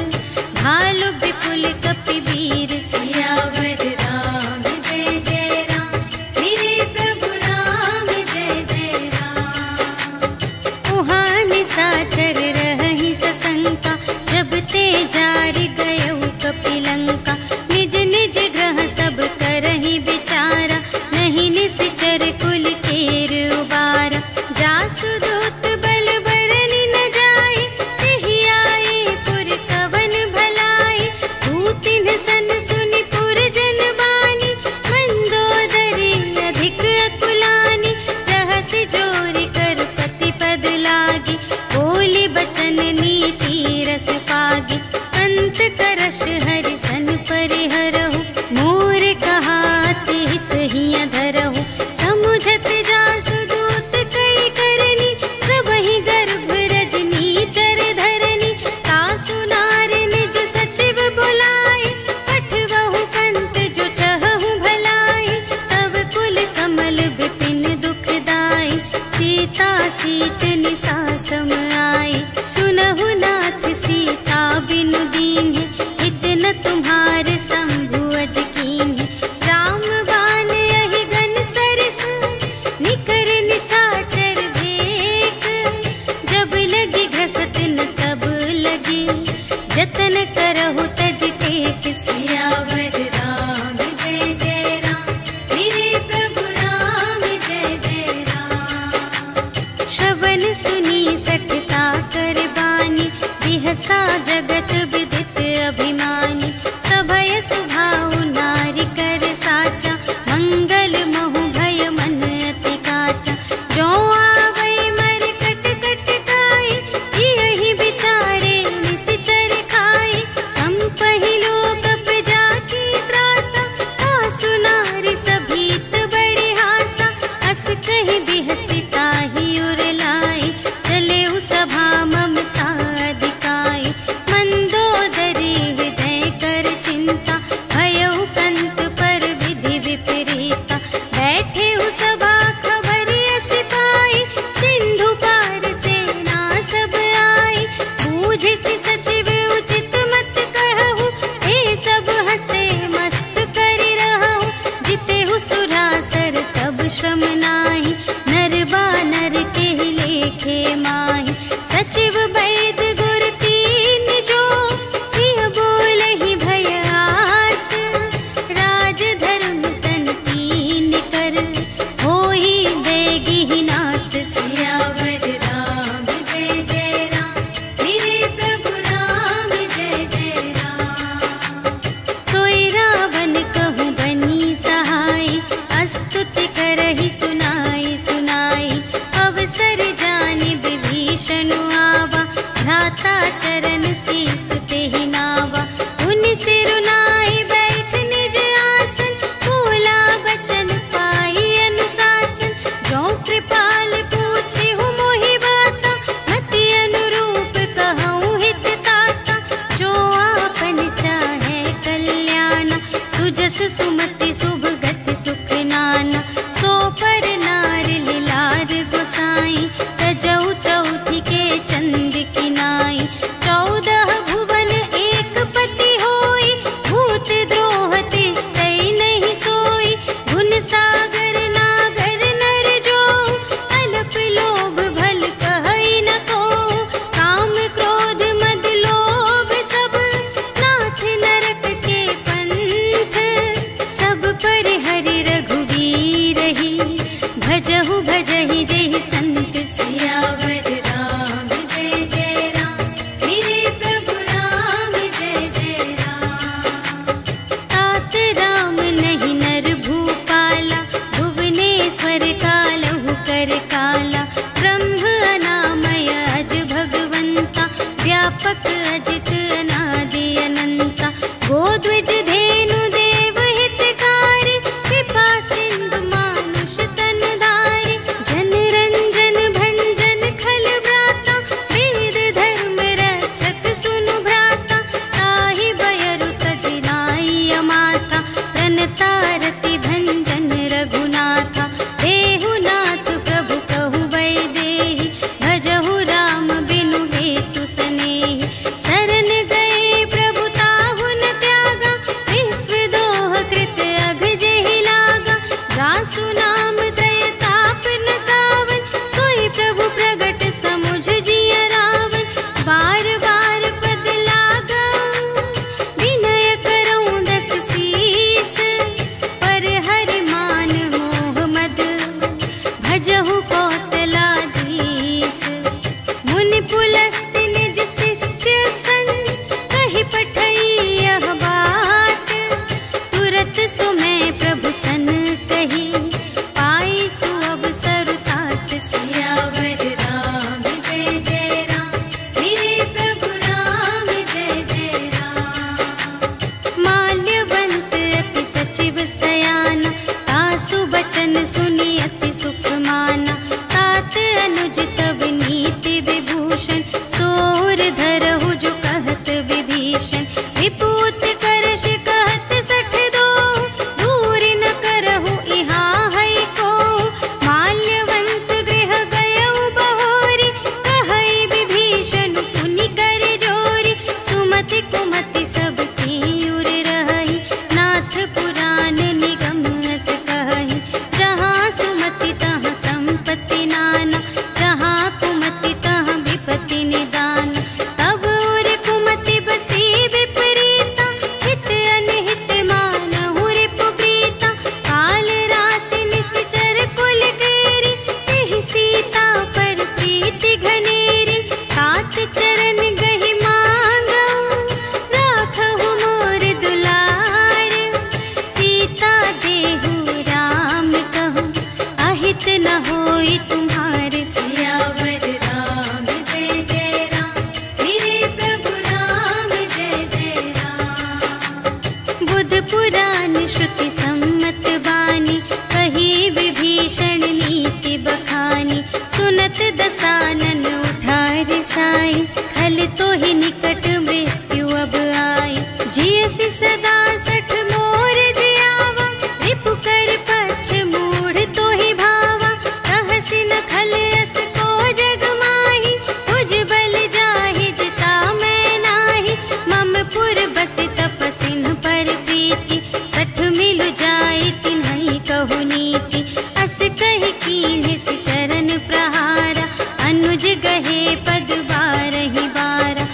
भालु विपुल कपि वीर। सियावर राम जय जय राम, मेरे प्रभु राम जय जय राम। उहाँ निशाचर रहहि सशंका, जब ते जारि गयउ कपि लंका। निज निज ग्रह सब करहि विचारा, नहीं निश्चर कुल केर उबारा। जासु दूत बल बरनि न जाए, तेहि आए पुर कवन भलाई। दूतिन सन सुनि पुर जन बानी, मंदोदरी अधिक अकुलानी। रहसि जोरि कर पति पद लागी, बोली बचन नीति रस पागी। अंत करश हरि सन परिहरहु, मोर कहाति हित हिय धरहु। समुझत जासु दूत कई करनी, सबहि गर्भ रजनी चर धरनी। तासु नार निज सचिव बुलाए, पठवहु पंत जो चहहु भलाई। तब कुल कमल विपिन दुखदाई, सीता सीत निसा सम आई। सुनहु नाथ सीता बिनु दीन्हि, हित न तुम्हारे शंभु अज कीन्हि। राम बाण यहि गन सरिस, निकर निशाचर भेक। जब लगी घसत न तब लगी, जतन करहु तज टेक। सियावर राम जय जय राम, मेरे प्रभु राम जय जय राम। श्रवण सुनी सठता कर बानी, बिहसा जगत विदित अभिमानी। सभय सुभाउ नारी कर साचा, मंगल महु भय मन अति काचा। जो आवै मर कट कट खाई, यही बिचारे निश्चर खाई। हम पहिलो कप जाकी त्रासा, आसु नारी सभीत बड़े हासा। अस कहि बिहसी ताहि उर लाई, चले उ सभा ममता अधिकाई। मंदोदरी हृदय कर चिंता, भयउ कंत पर विधि विपरीता। बैठे उ सभा खबर असि पाई, सिंधु पार सेना सब आई। बूझिसि सचिव उचित मत कहु, ए सब हसे मस्त करि रहु। जितेहु सुरासर तब श्रम नाही, नर बानर केहि लेखे माही। सचिव वैद गुर तीन जो, प्रिय बोलहि भय आस। राज धर्म तन कीन कर, करहि सुनाई सुनाई। अवसर जानि विभीषण आवा, भ्राता चरण शीस तेहि नावा। उन सिरुनाई बैठ निज आसन, बोला बचन पाई अनुशासन। जो कृपाल पूछे हूँ मोहि बाता, मति अनुरूप कहूँ हित ताता। जो आपन चाहे कल्याण, सुजस सुमति शुभ गति सुख नाना। सो पर नार लिलार गोसाई, तजौ चौथी के चंद की नाई। 14 भुवन एक पति होई, भूत द्रोह तिष्ठै नहीं सोई। गुण सागर नागर नर जो, अल्प लोभ भल कहै न को। काम क्रोध मद लोभ सब, नाथ नरक के पंथ। सब पर हरि रघुवीर ही, भजहु भजहि जेहि संत। सियावर राम जय जय राम, मेरे प्रभु राम जय जय राम। तात राम नहीं नर भूपाला, भुवनेश्वर कालहु कर काला। ब्रह्म अनामय अज भगवंता, व्यापक अजित अनादि अनंता। गोद्विज धेनु देव हितकारी, कृपा सिंधु मानुष तन धारी। जन रंजन भंजन खल व्राता, वेद धर्म रक्षक सुनु भ्राता। ताहि बयरु तजि नाई अमाता, प्रणतारति भंजन रघुनाथा। देहु नाथ प्रभु कहु वैदेही, भजहु राम बिनु हेतु सनेही। शरण गए प्रभु ताहु न त्यागा, विश्व दोह कृत अघ जेहि लागा। दासु नाम दय ताप न सावन, सोई प्रभु प्रगट समुझ जिय रावण। बार बार पद लागा, विनय करऊँ दस शीस। पर हरि मान मोह मद, भजहु कौशलाधीश। मुनि पुलस्त्य निज शिष्य संग, कहि पठई यह बात। तुरत सुमय प्रभु सन कही, पाई सुअवसर तात। सियावर राम जय जय राम, मेरे प्रभु राम जय जय राम। माल्यवंत अति सचिव सयाना, तासु बचन सुनि अति सुख माना। तात अनुज तब नीति विभूषण, सोर धरहु जो कहत विभीषण। विपूत करश कहत 62, दूर न करहु इहाँ है को। माल्यवंत गृह गयउ बहोरी, कहै विभीषण पुनि कर जोरी। सुमति कुमति सब की उर रहहि, नाथ पुराण निगम अस कहहि। जहाँ सुमति तहाँ संपत्ति नाना, जहाँ कुमति तहाँ विपत्ति निदान। तब उर कुमति बसी विपरीता, हित अनहित मानहु रिपु प्रीता। काल रात निश्चर कुल केरी, तेहि सीता पर प्रीति घनेरी। तात चरण गहि मांगऊ, राखहु मोर दुलार। सीता देहु राम कहूँ, अहित न होई तुम्हारे। सियावर राम जय जय राम, मेरे प्रभु राम जय जय राम। बुध पुराण श्रुति सम्मत बानी, कही विभीषण नीति बखानी। सुनत दसानन उठार साई, खल तो ही निकट मृत्यु अब आई। जियसि सदा 60 मोर जियावा, रिपु कर पक्ष मूढ़ तो ही भावा। कहसि न खल अस को जग माही, भुज बल जाहि जिता मैं नाही। मम पुर बसि तपसिन पर प्रीति, 60 मिलु जाई तिन्है कहु नीति। अस कहि कीन्हि चरण प्रहारा, अनुज गहे पद बारहि बारा।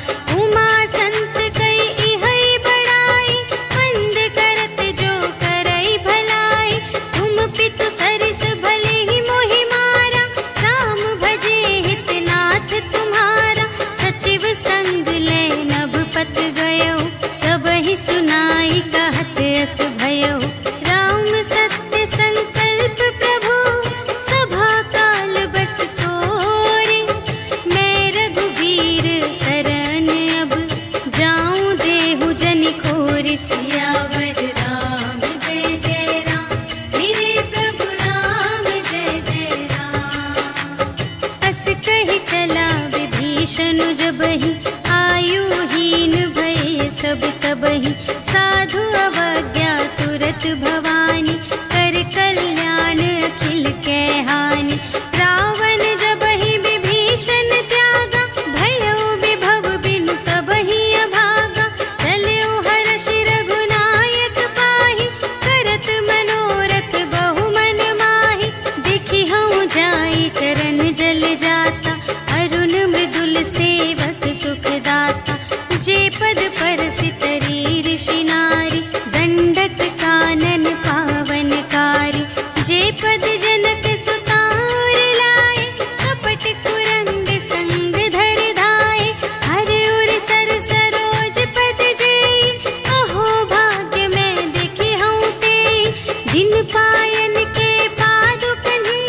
जनक सुतार लाए, कपट कुरंग संग धर धाए। हर उर सर सरोज पद जेई, अहो भाग्य मैं देखी हूँ तेई। जिन पायन के पादुकन्हि,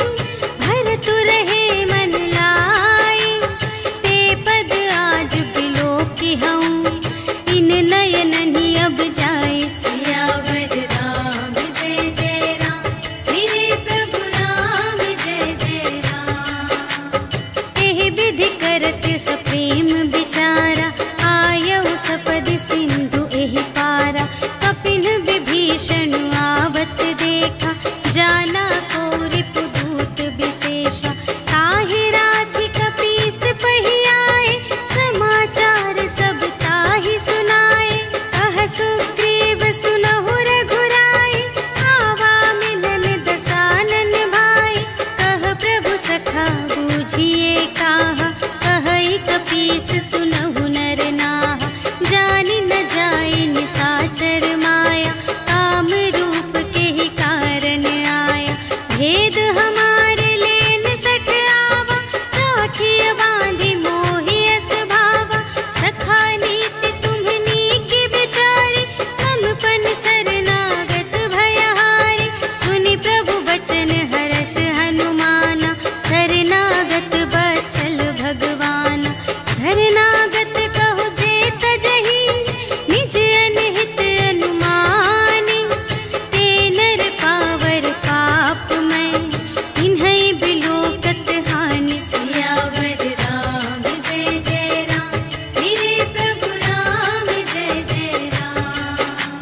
भरतु रहे मन लाई। ते पद आज बिलोकी हूँ, इन नयनहि अब जाए। सियावर राम जय जय राम, मेरे प्रभु राम जय जय राम। एहि विधि करत सप्रेम विचारा, आयउ सपदि सिंधु एहि पारा। कपिन विभीषण आवत देखा, जाना को रिपुदूत विशेषा। ताहि राखी कपीस पहि आए, समाचार सब ताहि सुनाए। कह सुग्रीव सुनहु रघुराई, आवा मिलन दसानन भाई। कह प्रभु सखा बूझिए काहा, कहई कपीस सुनहु नर नाहा। जानि न जाय निसाचर माया, काम रूप के ही कारण आया। भेद हमारे लेन सठ आवा, राखिय बांधि मोहि अस भावा। सखा नीति तुम्हनी की बिचारी, ममपन शरणागत भयहारी। सुनि प्रभु बचन हर्ष हनुमाना, शरणागत बचल भगवाना। शरणागत कहु जे तजहि, निज अनहित अनुमानी। ते नर पावर पाप मैं, इन्है बिलोकत हानि। सियावर राम जय जय राम, मेरे प्रभु राम जय जय राम।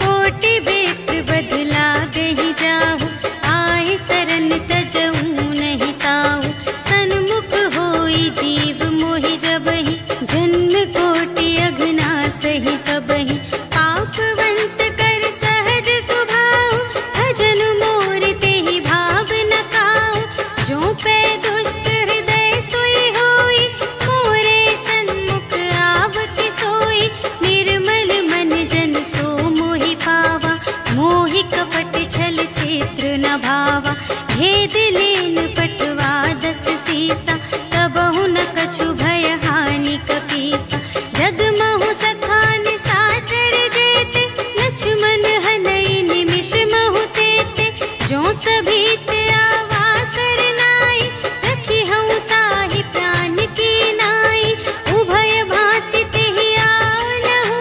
कोटि विप्र बदला गहि जाहु, आए सरन तजऊ नहीं ताहु। सन्मुख होई जीव मोहि जबहि, जन्म कोटि अघना सही तबहि। पापवंत कर सहज सुभाहु, भजन मोर तेहि भाव न काहु। जो पै दुष्ट हृदय सोई होई, मोरे सन्मुख आवति सोई। निर्मल मन जन सो मोहि पावा, मोहि कपट छल क्षेत्र न भावा। भेद लेन पटवा दस सीसा, तबहु न कछु भय हानि कपीसा। जगमहु सखा निसाचर जेते, लक्ष्मण हनई निमिष महु तेते। जो सभीत आवा सरनाई, रखी हूँ ताहि प्राण की नाई। उभय भांति तेहि आनहु,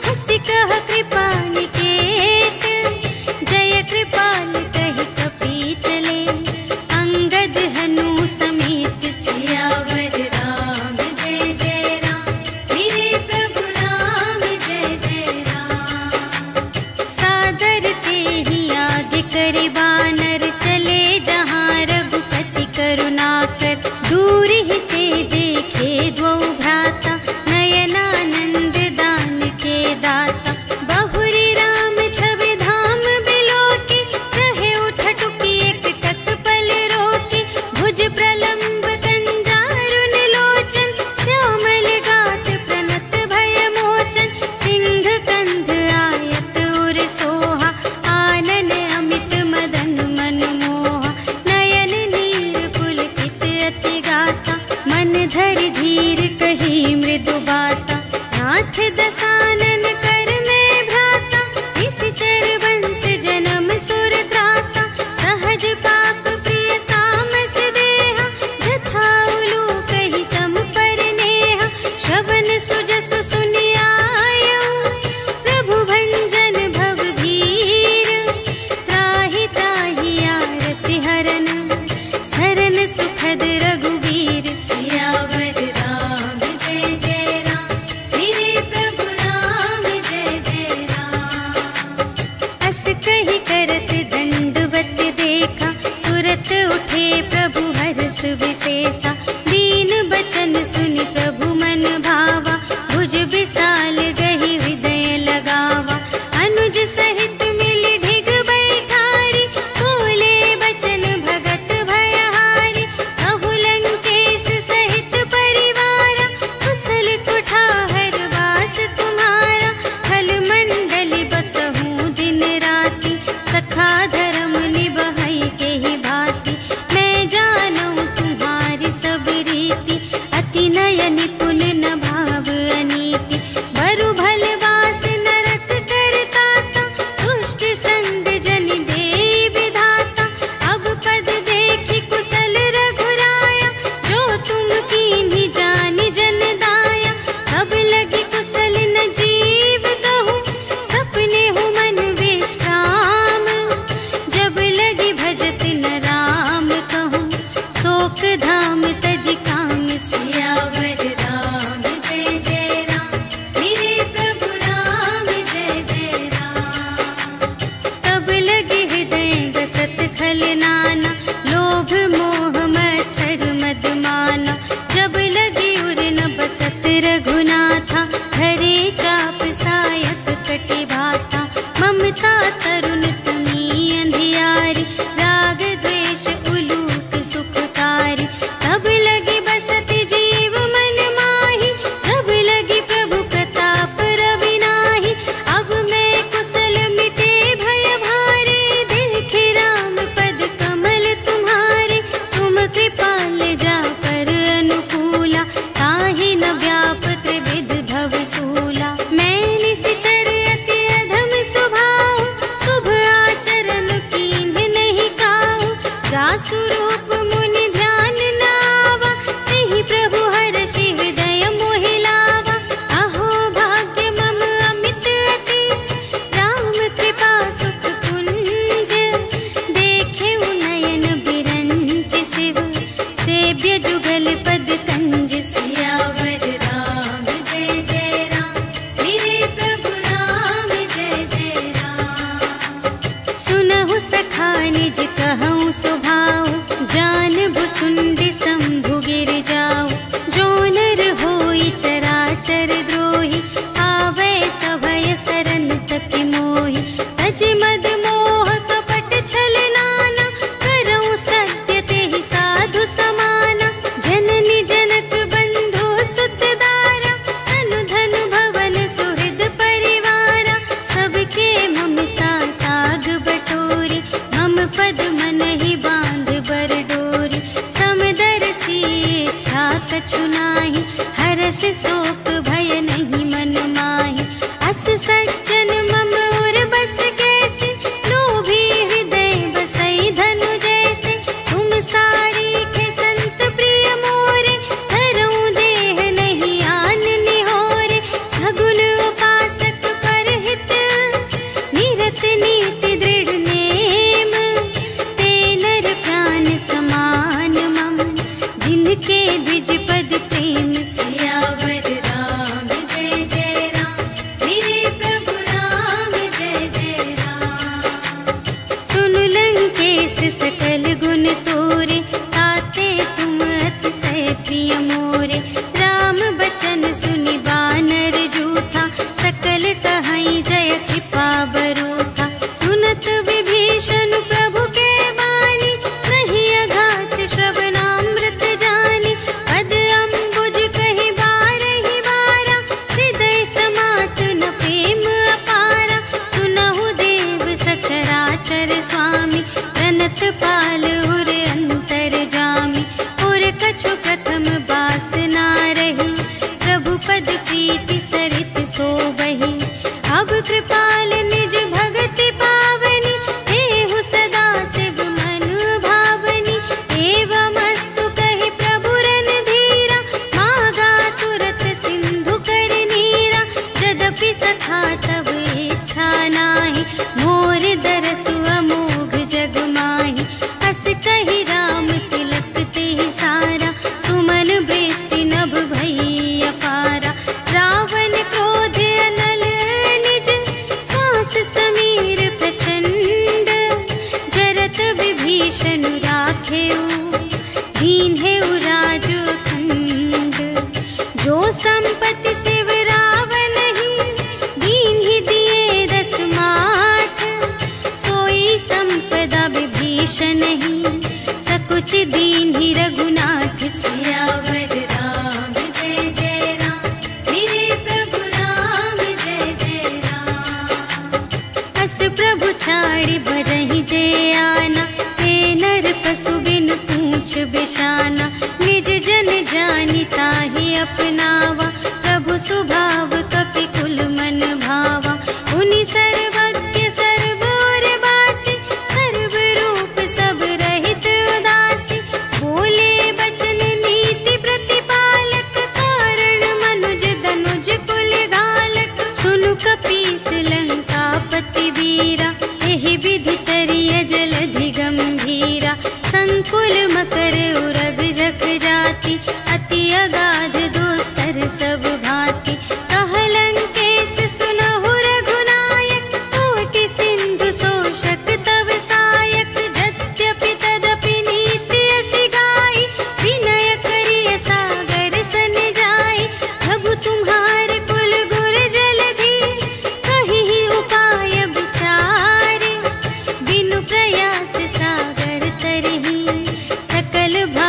हँसि कह कृपा निकेत। जय कृपाल कहि कपी चले, अंगद हनु समेत। सियावर राम जय जय राम, जासु रूप मुनि ध्यान नावा, तेहि प्रभु हर्षि हृदय मोहि लावा। अहो भाग्य मम अमित अति, राम कृपा सुख कुंज। देखे नयन बिरंच शिव, सेव्य जुगल पद कंज। सियावर राम जय जय राम, मेरे प्रभु राम जय जय राम। सुनहु सखा निज कहऊँ सुभाऊ, जानबु सुंदि शंभु गिर जाऊ। जो नर होई चराचर द्रोही, आवै सभय सरन तति मोहि। तज मद मोह कपट छल नाना, करऊँ सत्य तेहि साधु समाना। जननी जनक बंधु सुत दारा, तनु धनु भवन सुहृद परिवारा। सबके ममता ताग बटोरी, मम पद मन ही बांध बर डोरी। समदर्शी इच्छा कछु नाहि, हर्ष शोक भय नहीं मन माहि। अस सज्जन मम उर बस कैसे, लोभी हृदय बसई धनु जैसे। तुम सारी के संत प्रिय मोरे, धरऊँ देह नहीं आन निहोरे। सगुन उपासक परहित, निरत नीति दृढ़ नेम। ते नर प्राण समान मम, जिनके द्विज पद प्रेम। सियावर राम जय जय राम, मेरे प्रभु राम जय जय राम। सुन लंकेश सकल गुण तोरे, ताते तुम अतिशय प्रिय मोरे। राम बचन सुनि बानर जूथा, सकल कहई जय कृपा बरूथा। सुनत विभीषण प्रभु के बानी, नहीं अघात श्रवणामृत जानी। पद अम्बुज कहि बारहि बारा, हृदय समात न प्रेम अपारा। सुनहु देव सचराचर स्वामी, प्रणत पाल उर अंतर जामी। उर कछु प्रथम बास ना रही, प्रभु पद प्रीति सरित सोबहि। अब कृपाल निज भगति पावनी, देहु सदा शिव मन भावनी। एवमस्तु कहि प्रभु रणधीरा, मागा तुरत सिंधु कर नीरा। यद्यपि सखा तब इच्छा नाही, मोर दरसु अमोघ जग माही। अस कहि राम तिलक तेहि सारा, सुमन वृष्टि नभ भई अपारा। रावण क्रोध अनल निज, श्वास समीर प्रचंड। जरत विभीषण राखेउ, दीन्हेउ राजु अखंड। जो संपत्ति शिव रावण ही, दीन्हि दिए दस माठ। सोई संपदा विभीषण ही, सकुच दीन्हि रघुनाथ। सियावर राम जय जय राम, मेरे प्रभु राम जय जय राम। अस प्रभु छाड़ि बरहि जे आना, ते नर पशु बिनु पूछ बिशाना। निज जन जानि ताहि अपनावा, प्रभु सुभाव कपि कुल मन भावा। उनि सर्वज्ञ सर्व और बासी, सर्व रूप सब रहित उदासी। बोले बचन नीति प्रतिपालक, कारण मनुज धनुज कुल घालक। सुनु कपीस लंकापति वीरा, एहि विधि तरिय जलधि गंभीरा। संकुल मकर उरग जख जाति, अति अगाध दोस्तर सब भांति। कह लंकेश सुनहु रघुनायक, कोटि सिंधु शोषक तव सायक। यद्यपि तदपि नीति असि गाई, विनय करिय सागर सन जाई। प्रभु तुम्हार कुल गुर जलधि, कहिहि उपाय विचारे। बिनु प्रयास सागर तरहि, सकल भा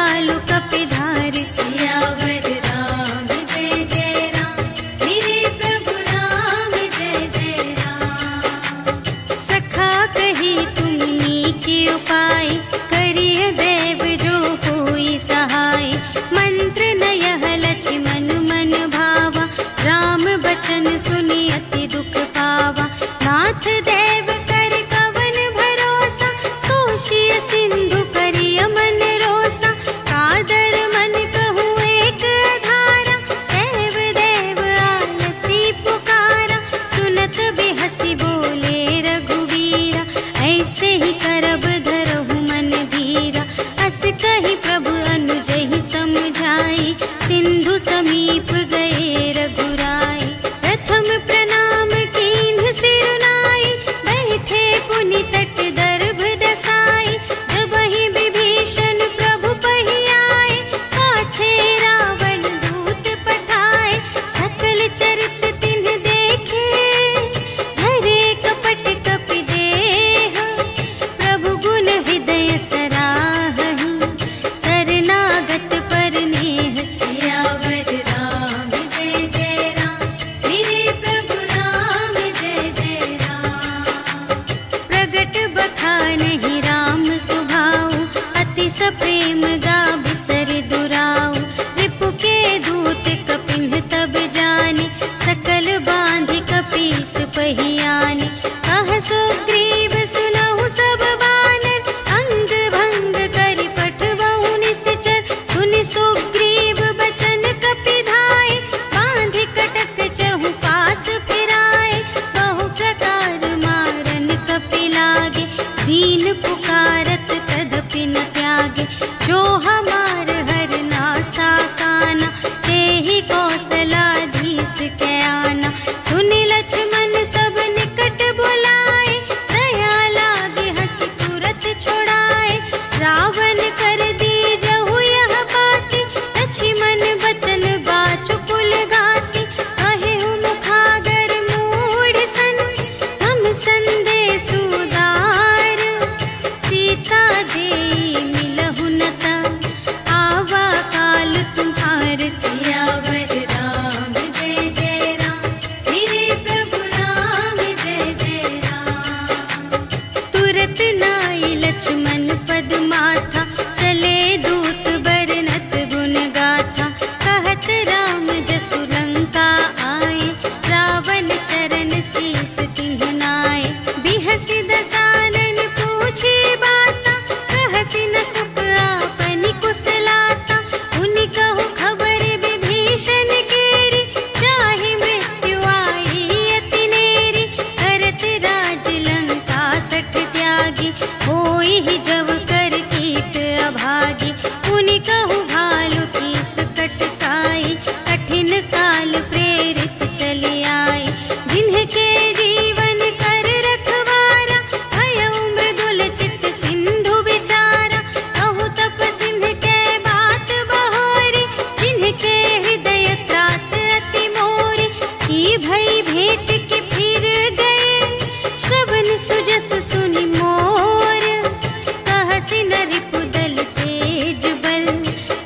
त्यागे। जो हमार हर नासा काना, ते ही कौशलाधीश के आना। सुनि लक्ष्मण सब निकट बुलाए, दया लागे हंस तुरत छोड़ाए। रावण कर दी जहु यह बाती, लक्ष्मण बचन बाचुकुल गाती। कहे मुखागर मूढ़ सन, हम संदेश उदार। सीता देई मिलहु न ता, आवा काल तुम्हार। सियावर राम जय जय राम, मेरे प्रभु राम जय जय राम। तुरत नाई लक्ष्मण पद माथा, चले दूत बरनत गुण गाथा। कहत राम जसु लंका आए, रावण चरण शीस तिन्ह नाए। बिहसि दसानन पूछे बाता, कहसि न सुख आपनि कुशलाता। उनि कहु खबर विभीषण केरी, चाहे मृत्यु आई अति नेरी। करत राज लंका सठ त्यागी, होई ही जब कर कीट अभागी। उनि कहु भालु कीस कटकाई, कठिन काल प्रेरित चली आई। जिन्हके जीवन कर रखवारा, भयउ मृदुल चित सिंधु विचारा। कहु तप सिंह के बात बहोरी, जिनके हृदय त्रास अति मोरी। की भई भेंट के फिर गए, श्रवण सुजस सुनि मोर। कहसि न रिपुदल तेज बल,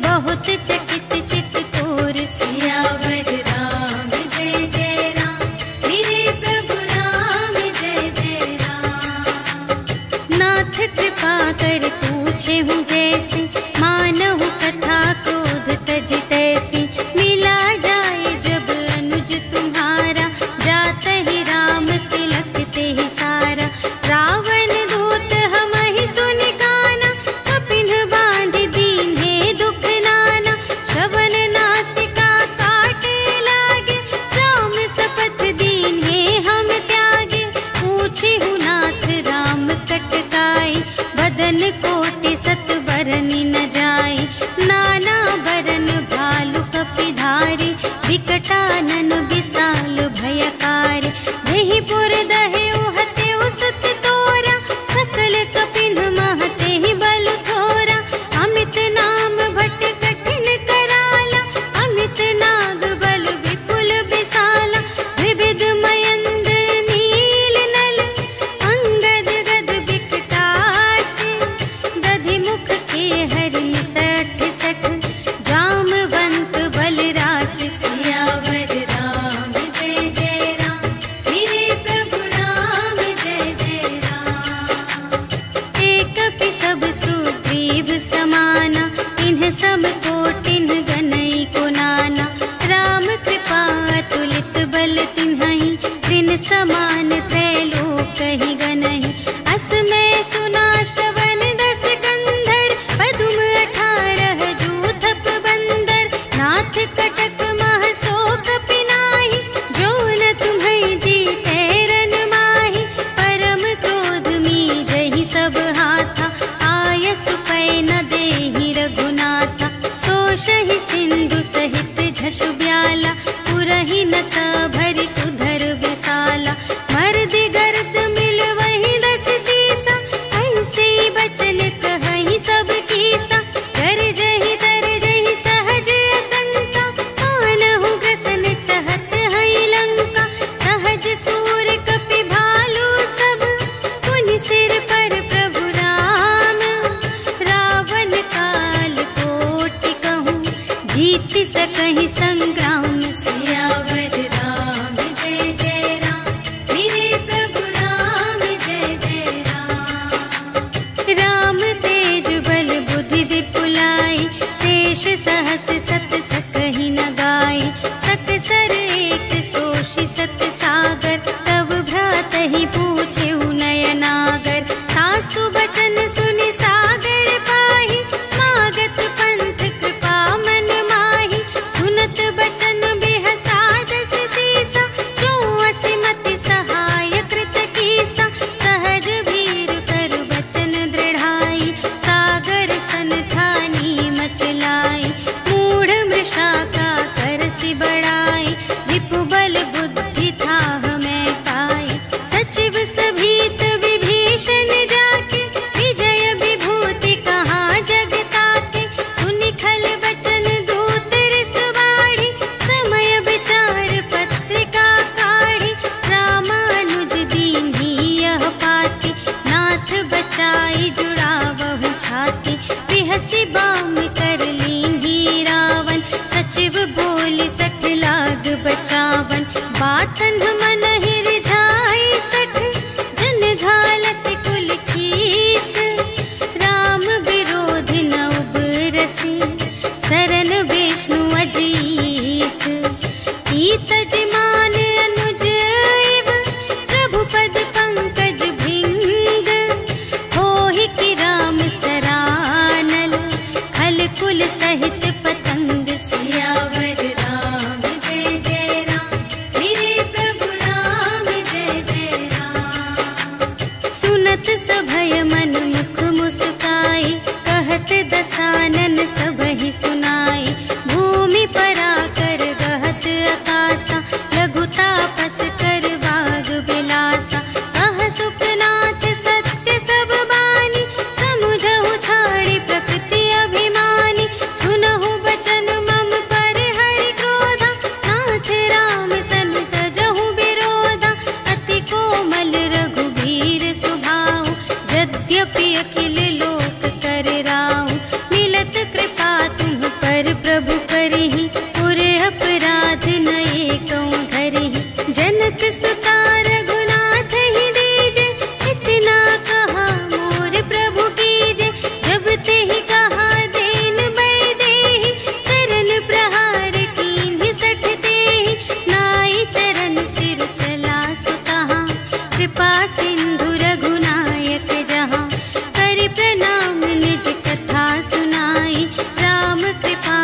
बहुत चकित चित तोर। सियावर राम जय जय राम, मेरे प्रभु राम जय जय राम। नाथ कृपा कर पूछे हूँ जैसी, मानहु कथा क्रोध तज तैसी। मिला जाए जब अनुज तुम्हारा, जात ही राम तिलक ते ही सारा। रावण दूत हमहि सुनि काना, कपिन बांध दीन्हे दुख नाना। श्रवण नासिका काटे लागे, राम शपथ दीन्हे हम त्यागे। पूछे हूँ नाथ राम कटकाई, बदन कोटि सत बरनि न जाई। नाना बरन भालु कपिधारी, विकटानन विशाल भयकारी। देहि पुर दहेउ हतेउ सुत तोरा, सकल कपिन महते ही बलु थोरा। अमित नाम भट कठिन कराला, अमित नाग बल विपुल विशाला। विविध मयंद्र नील नल, अंगद गद विकटासी। दधि मुख के हरि सठ सठ, जामवंत बलरास। सियावर राम जय जय राम, मेरे प्रभु राम जय जय राम। एक कपि सब सुग्रीव समाना, इन्ह सम कोटिन्ह गनई को नाना। राम कृपा अतुलित बल तिन्हहि, त्रिन समान त्रैलोक ही गनहि। अस मैं सुना श्रवण दस कंधर, पदुम 18 जूथप बंदर। नाथ कटक मह शोक पिनाहि, जो न तुम्हें जीते रन माहि। परम क्रोध मीजहि सब हाथा, आयसु पै न देहि रघुनाथा। सोषहि सिंधु सहित झसु ब्याला, पुरहि न त भरि तुधर विशाला। मर्दि गर्द मिल वही दस सीसा, ऐसे बचन कहहि सब कीसा। गरजहि तरजहि सहज असंका, मानहु ग्रसन चहत हई लंका। सहज सूर कपि भालु सब, पुनि सिर पर प्रभु राम। रावण काल कोटि कहूँ, जीत सकहि संग्राम। सियावर राम जय जय राम, मेरे प्रभु राम जय जय राम। राम तेज बल बुद्धि विपुलाई, शेष सहस सत सकहि न गाई। सकसर एक सोषि सत सागर, तब भ्रातहि पूछे नयनागर। सासु बचन सुनि सागर पाहि, मागत पंथ कृपा मन माहि। सुनत बचन फूल सहित पतंग। सियावर राम जय जय राम, मेरे प्रभु राम जय जय राम। सुनत सभय मन मुख मुस्काई, कहत दसानन सबहि सुनाई। भूमि पराकर गहत आकाशा, लघु तापस कर बाग बिलासा। कह सुखनाथ सत्य सब बानी, समुझहु छाड़ी प्रकृति अभिमानी। सुनहु बचन मम पर हरि क्रोधा, नाथ राम सन तजहु विरोधा। अति कोमल रघुबीर सुभाऊ, यद्यपि अखिल लोक कर राऊ। मिलत कृपा तुम पर प्रभु करहि, पुर अपराध न एकौ धरहि। जनक सुता रघुनाथ ही दीजे, इतना कहा मोर प्रभु कीजे। जब तेहि कहा दीन बैदेहि, चरण प्रहार कीन्हि सठ तेहि। नाई चरण सिर चला सुतहाँ, कृपा सिंधु रघुनायक जहाँ। करि प्रणाम निज कथा सुनाई, राम कृपा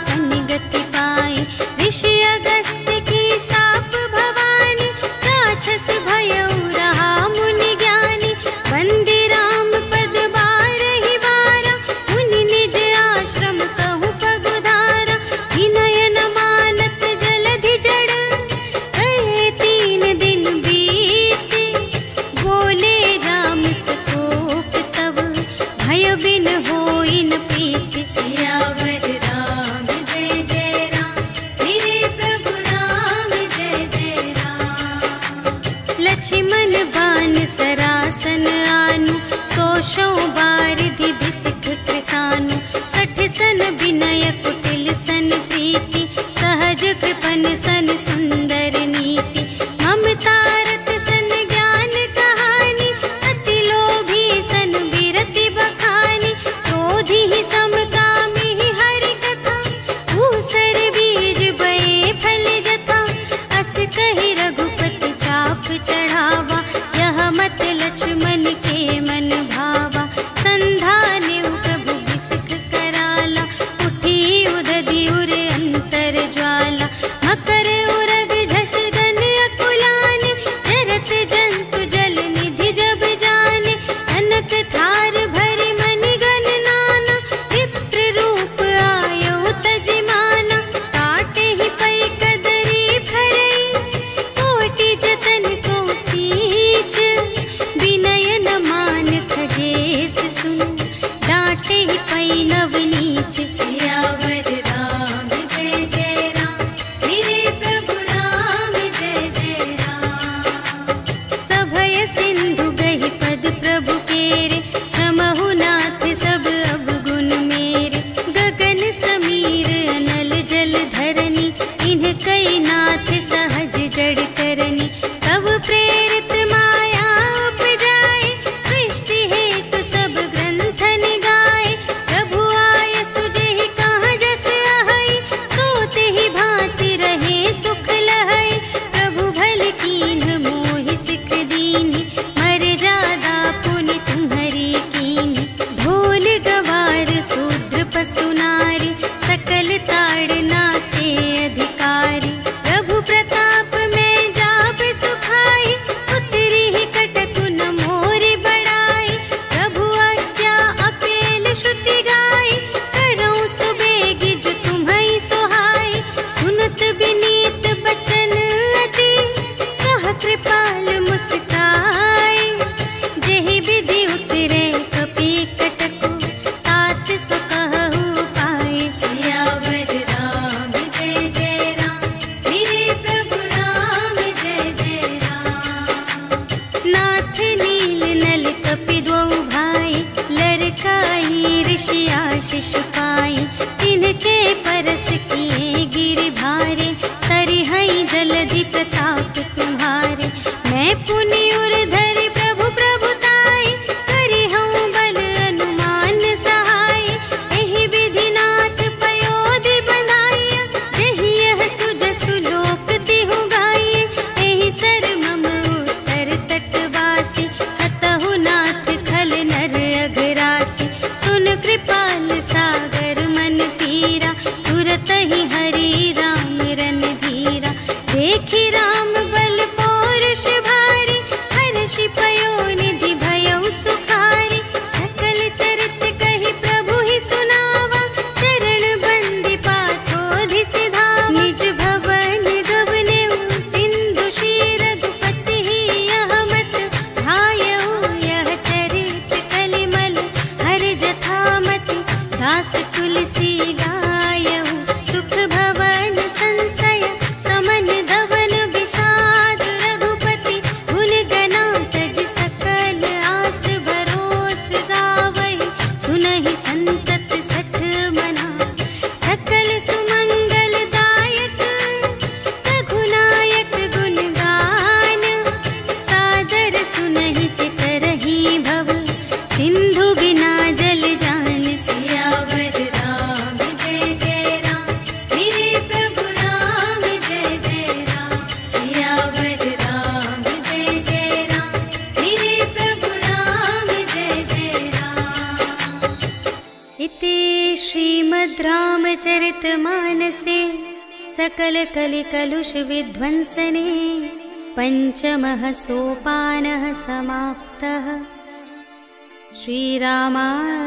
पन गति पाई। ऋषि अगस्त्य की साप भवानी, राक्षस भयउ रहा मुनि ज्ञानी। वंदे राम पद बारहि बारा, मुनि निज आश्रम कहु पगुधारा। विनय न मानत जलधि जड़, कहे 3 दिन बीते। बोले राम सकोप तब, भय बिन होई न प्रीति। सियावर राम जय जय राम, मेरे प्रभु राम जय जय राम। लक्ष्मण बान सरासन आनु, सोशौ बारिधि बिसिख कृसानु। 60 सन विनय कुटिल सन प्रीति, सहज कृपन सन सुंदर नीति। ममता रत सन ज्ञान कहानी, अति लोभी सन बिरति बखानी। क्रोधी ही समकामी ही हरि कथा, ऊसर बीज बये फल जथा। अस कहि रघुपति चाप चढ़ावा, यह मत लक्ष्मण के मन भावा। संधानेउ प्रभु बिसिख कराला, उठी उदधि उर अंतर ज्वाला। मकर उरग झष गन अकुलाने, जरत जंतु जल निधि जब जाने। कनक थार भरि मनि गण नाना, विप्र रूप आयउ तजिमाना। काटे ही पै कदरी भरई, कोटि जतन को सींच। विनय न मान खगेस सुन, डांटे ही पै नव नीच। सियावर राम जय जय राम, मेरे प्रभु राम जय जय राम। सभय सिंधु गहि पद प्रभु केरे, क्षमहु नाथ सब अवगुण मेरे। गगन समीर अनल जल धरनी, इन्ह कई नाथ सहज जड़ करनी। तब प्रेरित माया उपजाए, सृष्टि हेतु सब ग्रंथन गाए। प्रभु आय सुजेहि कहाँ जस अहै, सोते ही भांति रहे सुख लहै। प्रभु भल कीन्ह मोहि सिख दीन्हि, मर्यादा पुनि तुम्हरी कीन्हि। ढोल गवार शूद्र पशु नारी, सकल ताड़ना ते अधिकारी। प्रभु प्रताप में जाप सुखाई, उतरी ही कटकु न मोरि बड़ाई। प्रभु आज्ञा अपेल श्रुति गाई, करऊँ सुबेगी जो तुम्है सोहाई। सुनत विनीत बचन अति, कह कृपाल मुस्काई। जेहि विधि उतरे कपि कटकु, तात सो कहु पाई। सियावर राम जय जय राम, मेरे प्रभु राम जय जय राम। नाथ नील नल कपि द्वौ भाई, लरकाई ऋषि आशीष पाई। तिनके परस किए गिरि भारे, तरिहै जलधि प्रताप तुम्हारे। मैं पुनि उर धरि प्रभु प्रभुताई, करिहउँ बल अनुमान सहाय। एहि विधि नाथ पयोधि बंधाइया, जेहि यह सुजसु लोक तिहु गाइए। एहि सर मम उत्तर तटवासी, हतहु नाथ खल नर अघरासी। सुन कृपाल सागर दास तुलसी गायऊ सुख भवन संशय समन दवन विषाद रघुपति गुण गना तज सकल आस भरोस गावई सुनहि संतत सठ मना सकल सुमंगल दायक रघुनायक गुण गान सादर सुनहि तरहि भव सिंधु बिना जल जान सियावर राम जय जय राम मेरे प्रभु राम जय जय राम सियावर राम जय जय राम मेरे प्रभु राम जय जय राम। इति श्रीमद् रामचरितमानसे सकल कलि कलुष विध्वंसने पंचमः सोपानः समाप्तः। श्रीरामार्पणमस्तु।